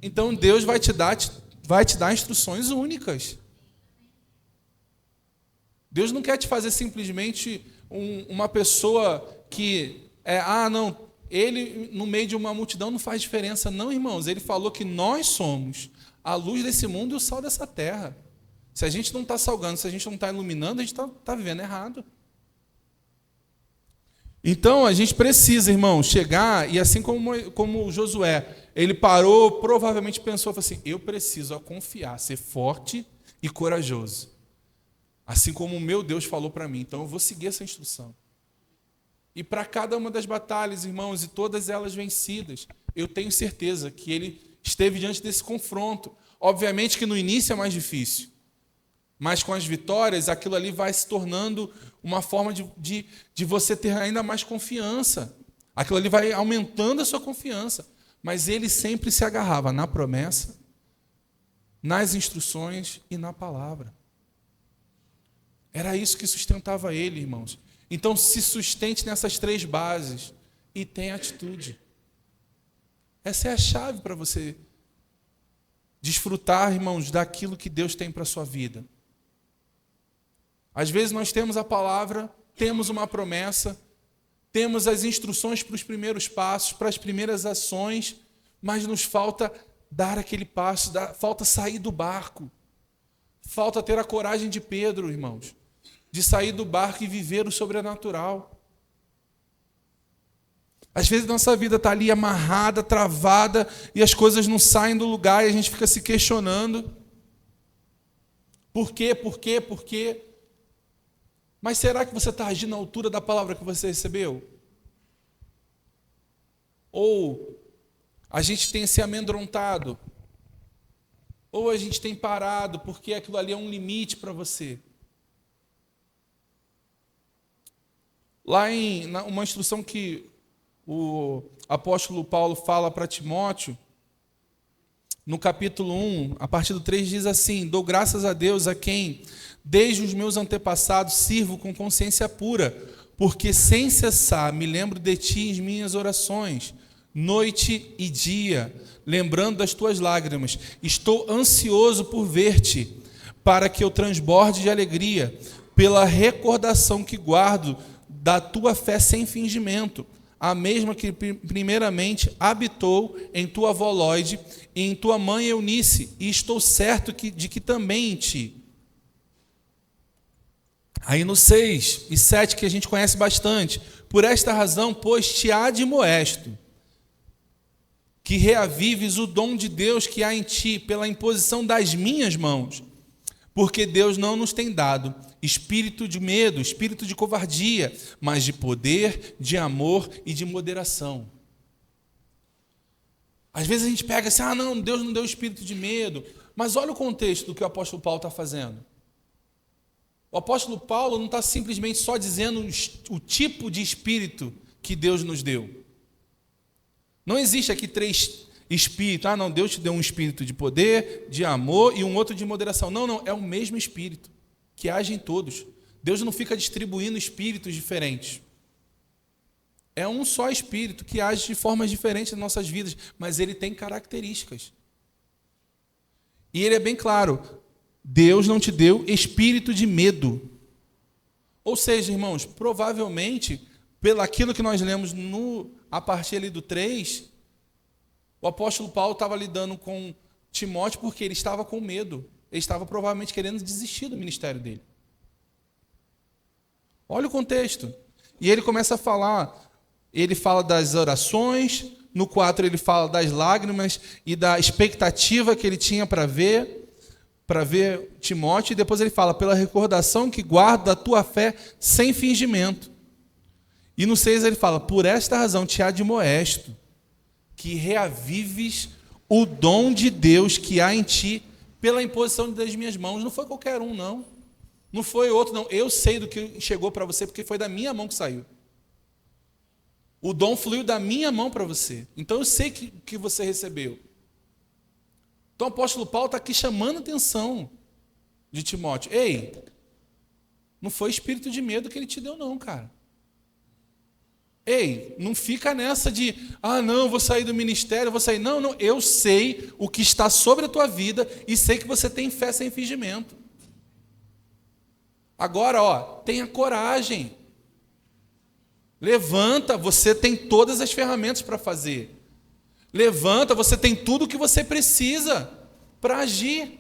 Então Deus vai te dar instruções únicas. Deus não quer te fazer simplesmente uma pessoa que ele no meio de uma multidão não faz diferença. Não, irmãos, ele falou que nós somos a luz desse mundo e o sal dessa terra. Se a gente não está salgando, se a gente não está iluminando, a gente está vivendo errado. Então, a gente precisa, irmão, chegar, e assim como Josué, ele parou, provavelmente pensou, falou assim, eu preciso confiar, ser forte e corajoso. Assim como o meu Deus falou para mim, então eu vou seguir essa instrução. E para cada uma das batalhas, irmãos, e todas elas vencidas, eu tenho certeza que ele esteve diante desse confronto. Obviamente que no início é mais difícil, mas com as vitórias, aquilo ali vai se tornando uma forma de você ter ainda mais confiança. Aquilo ali vai aumentando a sua confiança. Mas ele sempre se agarrava na promessa, nas instruções e na palavra. Era isso que sustentava ele, irmãos. Então, se sustente nessas 3 bases e tenha atitude. Essa é a chave para você desfrutar, irmãos, daquilo que Deus tem para a sua vida. Às vezes nós temos a palavra, temos uma promessa, temos as instruções para os primeiros passos, para as primeiras ações, mas nos falta dar aquele passo, falta sair do barco. Falta ter a coragem de Pedro, irmãos, de sair do barco e viver o sobrenatural. Às vezes nossa vida está ali amarrada, travada, e as coisas não saem do lugar, e a gente fica se questionando. Por quê? Por quê? Por quê? Mas será que você está agindo à altura da palavra que você recebeu? Ou a gente tem se amedrontado? Ou a gente tem parado porque aquilo ali é um limite para você? Lá em uma instrução que o apóstolo Paulo fala para Timóteo, no capítulo 1, a partir do 3, diz assim: dou graças a Deus a quem, desde os meus antepassados, sirvo com consciência pura, porque sem cessar me lembro de ti em minhas orações, noite e dia, lembrando das tuas lágrimas. Estou ansioso por ver-te, para que eu transborde de alegria, pela recordação que guardo da tua fé sem fingimento, a mesma que primeiramente habitou em tua avó Lóide e em tua mãe Eunice, e estou certo de que também em ti. Aí no 6 e 7, que a gente conhece bastante, por esta razão, pois te admoesto, que reavives o dom de Deus que há em ti, pela imposição das minhas mãos, porque Deus não nos tem dado espírito de medo, espírito de covardia, mas de poder, de amor e de moderação. Às vezes a gente pega assim, não, Deus não deu espírito de medo, mas olha o contexto do que o apóstolo Paulo está fazendo. O apóstolo Paulo não está simplesmente só dizendo o tipo de espírito que Deus nos deu. Não existe aqui 3 espíritos. Não, Deus te deu um espírito de poder, de amor e um outro de moderação. Não, é o mesmo espírito que age em todos. Deus não fica distribuindo espíritos diferentes. É um só espírito que age de formas diferentes nas nossas vidas, mas ele tem características. E ele é bem claro: Deus não te deu espírito de medo. Ou seja, irmãos, provavelmente, pelo aquilo que nós lemos a partir ali do 3, o apóstolo Paulo estava lidando com Timóteo porque ele estava com medo. Ele estava provavelmente querendo desistir do ministério dele. Olha o contexto. E ele começa a falar, ele fala das orações, no 4 ele fala das lágrimas e da expectativa que ele tinha para ver Timóteo, e depois ele fala, pela recordação que guardo da tua fé sem fingimento. E no 6 ele fala, por esta razão te admoesto, que reavives o dom de Deus que há em ti, pela imposição das minhas mãos. Não foi qualquer um, não. Não foi outro, não. Eu sei do que chegou para você, porque foi da minha mão que saiu. O dom fluiu da minha mão para você. Então eu sei que você recebeu. Então o apóstolo Paulo está aqui chamando a atenção de Timóteo. Ei, não foi espírito de medo que ele te deu não, cara. Ei, não fica nessa de, não, vou sair do ministério, vou sair. Não, não, eu sei o que está sobre a tua vida e sei que você tem fé sem fingimento. Agora, tenha coragem. Levanta, você tem todas as ferramentas para fazer. Levanta, você tem tudo o que você precisa para agir.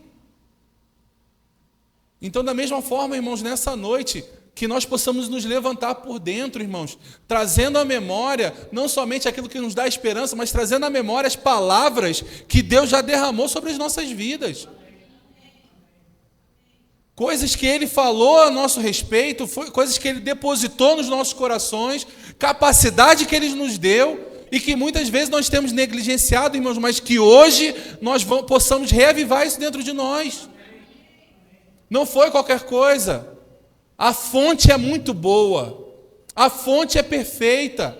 Então, da mesma forma, irmãos, nessa noite, que nós possamos nos levantar por dentro, irmãos, trazendo à memória, não somente aquilo que nos dá esperança, mas trazendo à memória as palavras que Deus já derramou sobre as nossas vidas. Coisas que Ele falou a nosso respeito, coisas que Ele depositou nos nossos corações, capacidade que Ele nos deu, e que muitas vezes nós temos negligenciado, irmãos, mas que hoje nós possamos reavivar isso dentro de nós. Não foi qualquer coisa. A fonte é muito boa. A fonte é perfeita.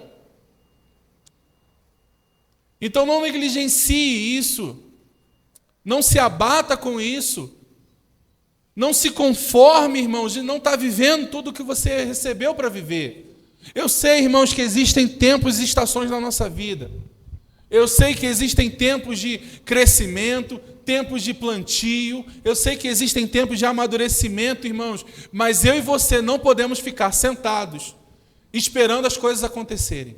Então não negligencie isso. Não se abata com isso. Não se conforme, irmãos, de não estar vivendo tudo o que você recebeu para viver. Eu sei, irmãos, que existem tempos e estações na nossa vida. Eu sei que existem tempos de crescimento, tempos de plantio, eu sei que existem tempos de amadurecimento, irmãos, mas eu e você não podemos ficar sentados, esperando as coisas acontecerem.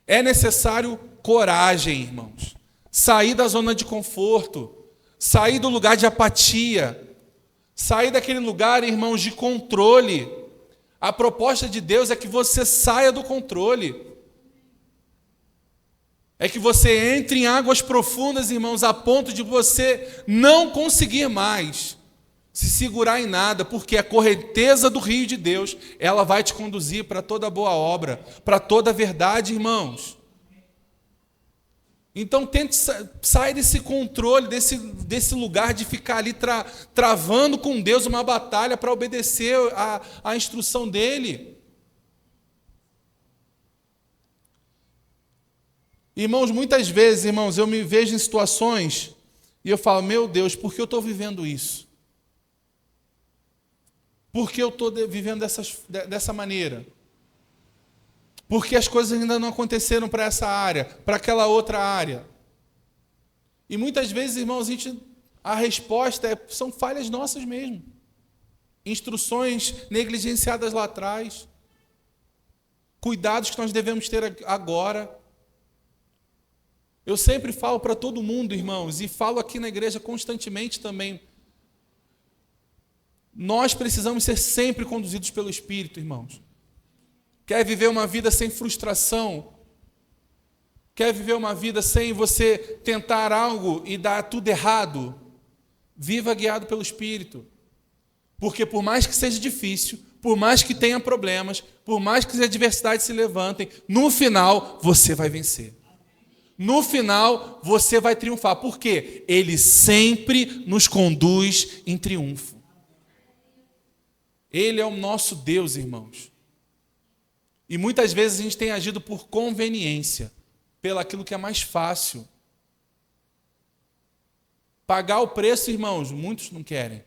É necessário coragem, irmãos. Sair da zona de conforto, sair do lugar de apatia, sair daquele lugar, irmãos, de controle. A proposta de Deus é que você saia do controle. É que você entre em águas profundas, irmãos, a ponto de você não conseguir mais se segurar em nada, porque a correnteza do rio de Deus, ela vai te conduzir para toda boa obra, para toda a verdade, irmãos. Então tente sair desse controle, desse lugar de ficar ali travando com Deus uma batalha para obedecer a instrução dele. Irmãos, muitas vezes, irmãos, eu me vejo em situações e eu falo, meu Deus, por que eu estou vivendo isso? Por que eu estou vivendo dessa maneira? Por que as coisas ainda não aconteceram para essa área, para aquela outra área? E muitas vezes, irmãos, a resposta são falhas nossas mesmo. Instruções negligenciadas lá atrás. Cuidados que nós devemos ter agora. Eu sempre falo para todo mundo, irmãos, e falo aqui na igreja constantemente também. Nós precisamos ser sempre conduzidos pelo Espírito, irmãos. Quer viver uma vida sem frustração? Quer viver uma vida sem você tentar algo e dar tudo errado? Viva guiado pelo Espírito. Porque por mais que seja difícil, por mais que tenha problemas, por mais que as adversidades se levantem, no final você vai vencer. No final, você vai triunfar. Por quê? Ele sempre nos conduz em triunfo. Ele é o nosso Deus, irmãos. E muitas vezes a gente tem agido por conveniência, pelo aquilo que é mais fácil. Pagar o preço, irmãos, muitos não querem.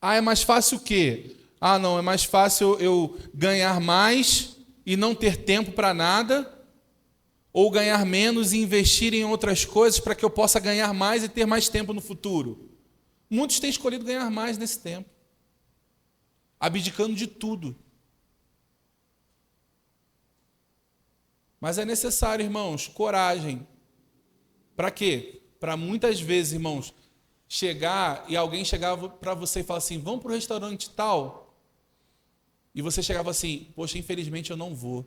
É mais fácil o quê? Não, é mais fácil eu ganhar mais e não ter tempo para nada, ou ganhar menos e investir em outras coisas para que eu possa ganhar mais e ter mais tempo no futuro. Muitos têm escolhido ganhar mais nesse tempo, abdicando de tudo. Mas é necessário, irmãos, coragem. Para quê? Para muitas vezes, irmãos, chegar e alguém chegava para você e falar assim, vamos para o restaurante tal, e você chegava assim, poxa, infelizmente eu não vou.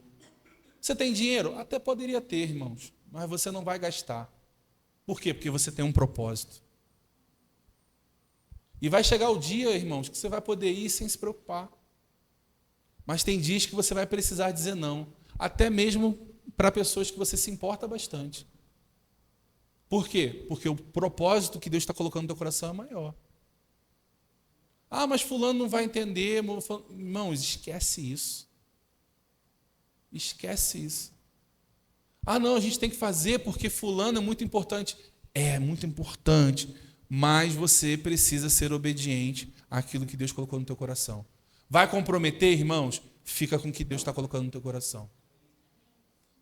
Você tem dinheiro? Até poderia ter, irmãos, mas você não vai gastar. Por quê? Porque você tem um propósito. E vai chegar o dia, irmãos, que você vai poder ir sem se preocupar. Mas tem dias que você vai precisar dizer não, até mesmo para pessoas que você se importa bastante. Por quê? Porque o propósito que Deus está colocando no teu coração é maior. Ah, mas fulano não vai entender. Irmãos, esquece isso. Esquece isso. Ah, não, a gente tem que fazer porque fulano é muito importante. É muito importante, mas você precisa ser obediente àquilo que Deus colocou no teu coração. Vai comprometer, irmãos? Fica com o que Deus está colocando no teu coração.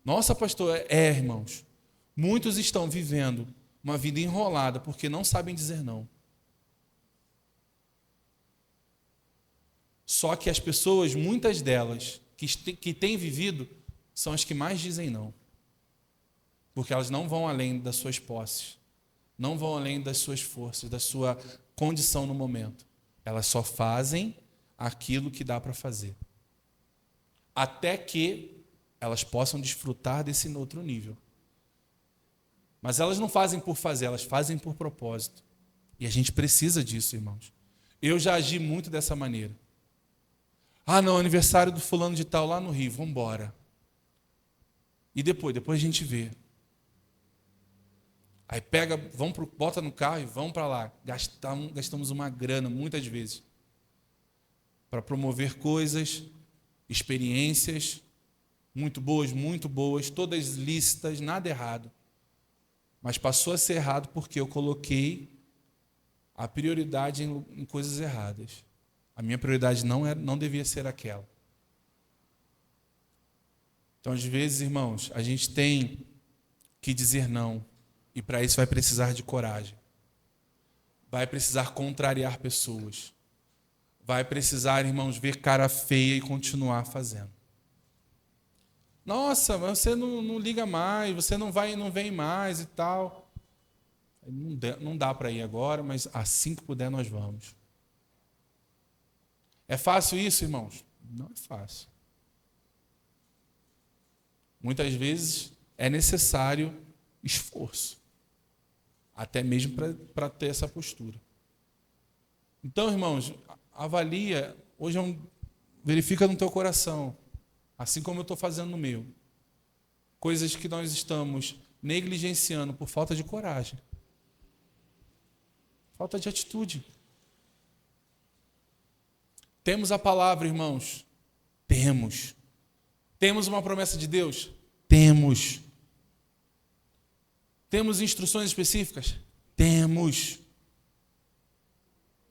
Nossa, pastor, irmãos. Muitos estão vivendo uma vida enrolada porque não sabem dizer não. Só que as pessoas, muitas delas, que têm vivido, são as que mais dizem não. Porque elas não vão além das suas posses, não vão além das suas forças, da sua condição no momento. Elas só fazem aquilo que dá para fazer. Até que elas possam desfrutar desse outro nível. Mas elas não fazem por fazer, elas fazem por propósito. E a gente precisa disso, irmãos. Eu já agi muito dessa maneira. Ah, não, aniversário do fulano de tal lá no Rio, vamos embora. E depois a gente vê. Aí bota no carro e vão para lá. Gastamos uma grana, muitas vezes, para promover coisas, experiências, muito boas, todas lícitas, nada errado. Mas passou a ser errado porque eu coloquei a prioridade em coisas erradas. A minha prioridade não devia ser aquela. Então, às vezes, irmãos, a gente tem que dizer não. E para isso vai precisar de coragem. Vai precisar contrariar pessoas. Vai precisar, irmãos, ver cara feia e continuar fazendo. Nossa, mas você não liga mais, você não vem mais e tal. Não dá para ir agora, mas assim que puder nós vamos. É fácil isso, irmãos? Não é fácil. Muitas vezes é necessário esforço, até mesmo para ter essa postura. Então, irmãos, avalia, hoje verifica no teu coração, assim como eu estou fazendo no meu, coisas que nós estamos negligenciando por falta de coragem, falta de atitude. Temos a palavra, irmãos? Temos. Temos uma promessa de Deus? Temos. Temos instruções específicas? Temos.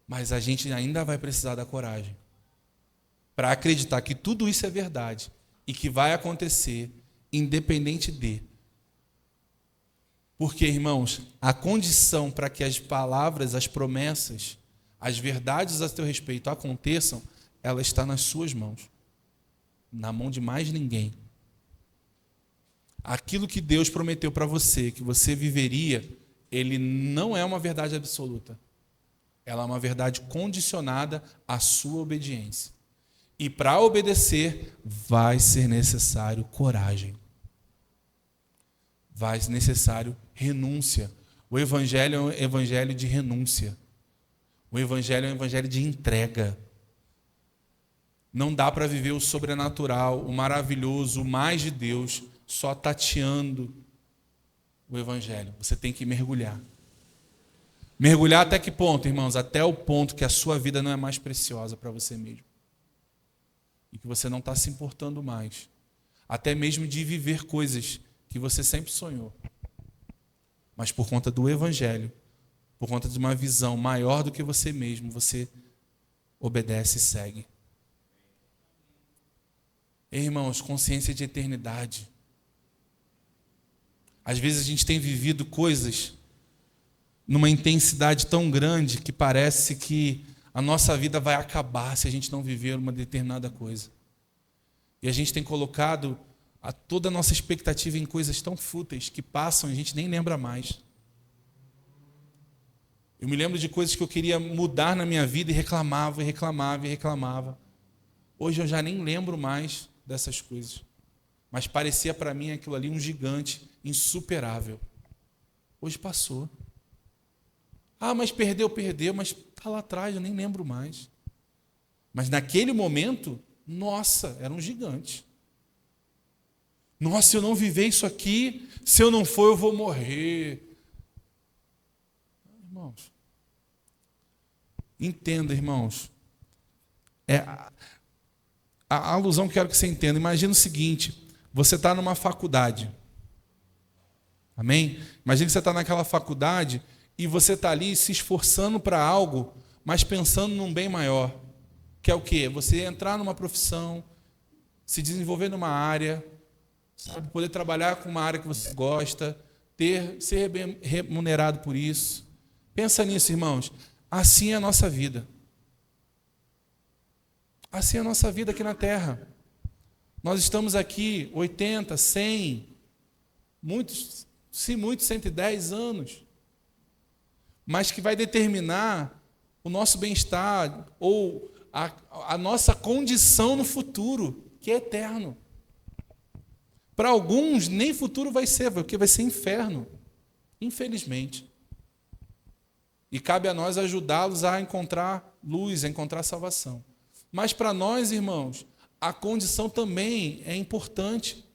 Mas a gente ainda vai precisar da coragem para acreditar que tudo isso é verdade e que vai acontecer independente de. Porque, irmãos, a condição para que as palavras, as promessas, as verdades a teu respeito aconteçam, ela está nas suas mãos. Na mão de mais ninguém. Aquilo que Deus prometeu para você, que você viveria, ele não é uma verdade absoluta. Ela é uma verdade condicionada à sua obediência. E para obedecer, vai ser necessário coragem. Vai ser necessário renúncia. O Evangelho é um evangelho de renúncia. O Evangelho é um evangelho de entrega. Não dá para viver o sobrenatural, o maravilhoso, o mais de Deus, só tateando o Evangelho. Você tem que mergulhar. Mergulhar até que ponto, irmãos? Até o ponto que a sua vida não é mais preciosa para você mesmo. E que você não está se importando mais. Até mesmo de viver coisas que você sempre sonhou. Mas por conta do Evangelho, por conta de uma visão maior do que você mesmo, você obedece e segue. Irmãos, consciência de eternidade. Às vezes a gente tem vivido coisas numa intensidade tão grande que parece que a nossa vida vai acabar se a gente não viver uma determinada coisa. E a gente tem colocado toda a nossa expectativa em coisas tão fúteis que passam e a gente nem lembra mais. Eu me lembro de coisas que eu queria mudar na minha vida e reclamava. Hoje eu já nem lembro mais dessas coisas. Mas parecia para mim aquilo ali um gigante insuperável. Hoje passou. Ah, mas perdeu, mas está lá atrás, eu nem lembro mais. Mas naquele momento, nossa, era um gigante. Nossa, se eu não viver isso aqui, se eu não for, eu vou morrer. Irmãos, Entenda, irmãos. A alusão que eu quero que você entenda. Imagina o seguinte: você está numa faculdade. Amém? Imagina que você está naquela faculdade e você está ali se esforçando para algo, mas pensando num bem maior. Que é o quê? Você entrar numa profissão, se desenvolver numa área, sabe, poder trabalhar com uma área que você gosta, ser bem remunerado por isso. Pensa nisso, irmãos. Assim é a nossa vida. Assim é a nossa vida aqui na Terra. Nós estamos aqui 80, 100, muitos, 110 anos. Mas que vai determinar o nosso bem-estar ou a nossa condição no futuro, que é eterno. Para alguns, nem futuro vai ser, porque vai ser inferno, infelizmente. E cabe a nós ajudá-los a encontrar luz, a encontrar salvação. Mas para nós, irmãos, a condição também é importante.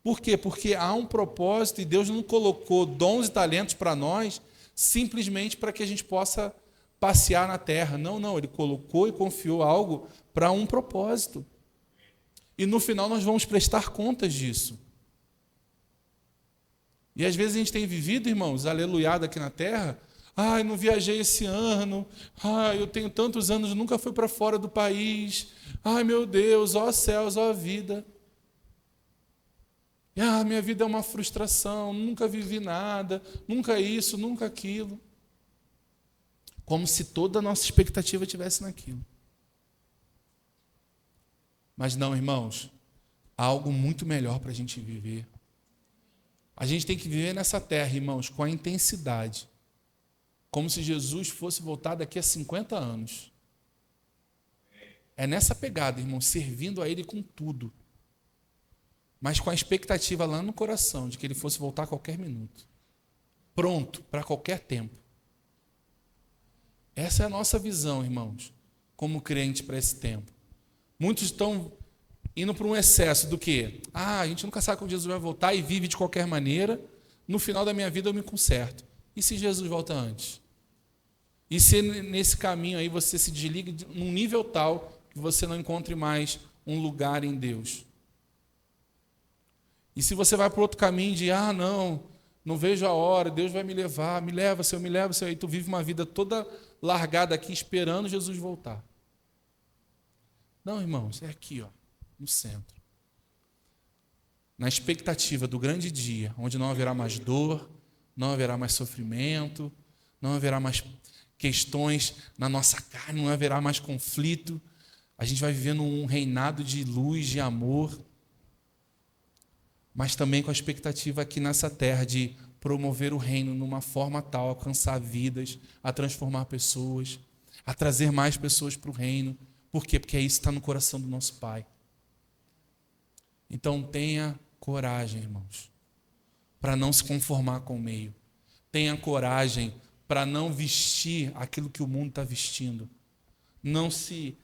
Por quê? Porque há um propósito e Deus não colocou dons e talentos para nós simplesmente para que a gente possa passear na terra. Não. Ele colocou e confiou algo para um propósito. E no final nós vamos prestar contas disso. E às vezes a gente tem vivido, irmãos, aleluiado aqui na terra. Eu não viajei esse ano. Eu tenho tantos anos, nunca fui para fora do país. Meu Deus, ó céus, ó vida. Minha vida é uma frustração, nunca vivi nada, nunca isso, nunca aquilo. Como se toda a nossa expectativa estivesse naquilo. Mas não, irmãos, há algo muito melhor para a gente viver. A gente tem que viver nessa terra, irmãos, com a intensidade. Como se Jesus fosse voltar daqui a 50 anos. É nessa pegada, irmãos, servindo a Ele com tudo. Mas com a expectativa lá no coração de que Ele fosse voltar a qualquer minuto. Pronto para qualquer tempo. Essa é a nossa visão, irmãos, como crente para esse tempo. Muitos estão indo para um excesso do quê? A gente nunca sabe quando Jesus vai voltar e vive de qualquer maneira. No final da minha vida eu me conserto. E se Jesus volta antes? E se nesse caminho aí você se desliga num nível tal que você não encontre mais um lugar em Deus? E se você vai para outro caminho de, não vejo a hora, Deus vai me levar, me leva, Senhor, e tu vive uma vida toda largada aqui, esperando Jesus voltar. Não, irmãos, é aqui, no centro. Na expectativa do grande dia, onde não haverá mais dor, não haverá mais sofrimento, não haverá mais questões na nossa carne, não haverá mais conflito. A gente vai viver num reinado de luz, de amor, mas também com a expectativa aqui nessa terra de promover o reino numa forma tal, a alcançar vidas, a transformar pessoas, a trazer mais pessoas para o reino. Por quê? Porque isso está no coração do nosso Pai. Então tenha coragem, irmãos, para não se conformar com o meio. Tenha coragem para não vestir aquilo que o mundo está vestindo. Não se,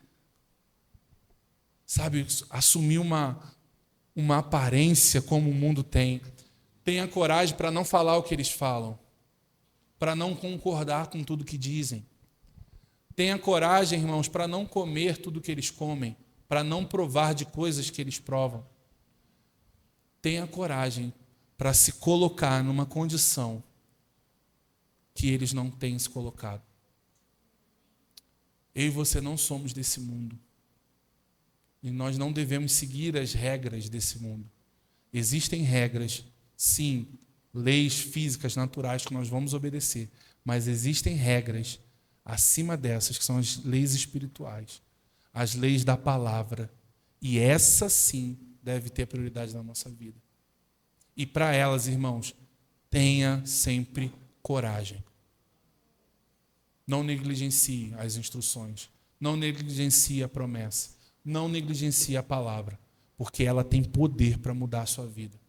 assumir uma aparência como o mundo tem. Tenha coragem para não falar o que eles falam, para não concordar com tudo que dizem. Tenha coragem, irmãos, para não comer tudo que eles comem, para não provar de coisas que eles provam. Tenha coragem para se colocar numa condição que eles não têm se colocado. Eu e você não somos desse mundo. E nós não devemos seguir as regras desse mundo. Existem regras, sim, leis físicas, naturais que nós vamos obedecer, mas existem regras acima dessas, que são as leis espirituais, as leis da palavra. E essa, sim, deve ter prioridade na nossa vida. E para elas, irmãos, tenha sempre coragem. Não negligencie as instruções, não negligencie a promessa, não negligencie a palavra, porque ela tem poder para mudar a sua vida.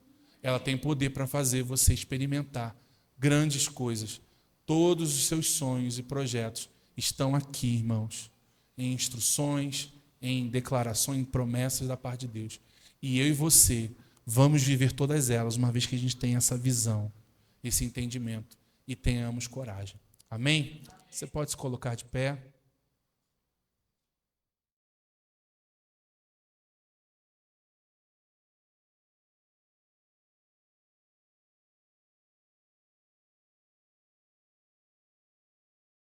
Ela tem poder para fazer você experimentar grandes coisas. Todos os seus sonhos e projetos estão aqui, irmãos, em instruções, em declarações, em promessas da parte de Deus. E eu e você vamos viver todas elas, uma vez que a gente tenha essa visão, esse entendimento, e tenhamos coragem. Amém? Você pode se colocar de pé.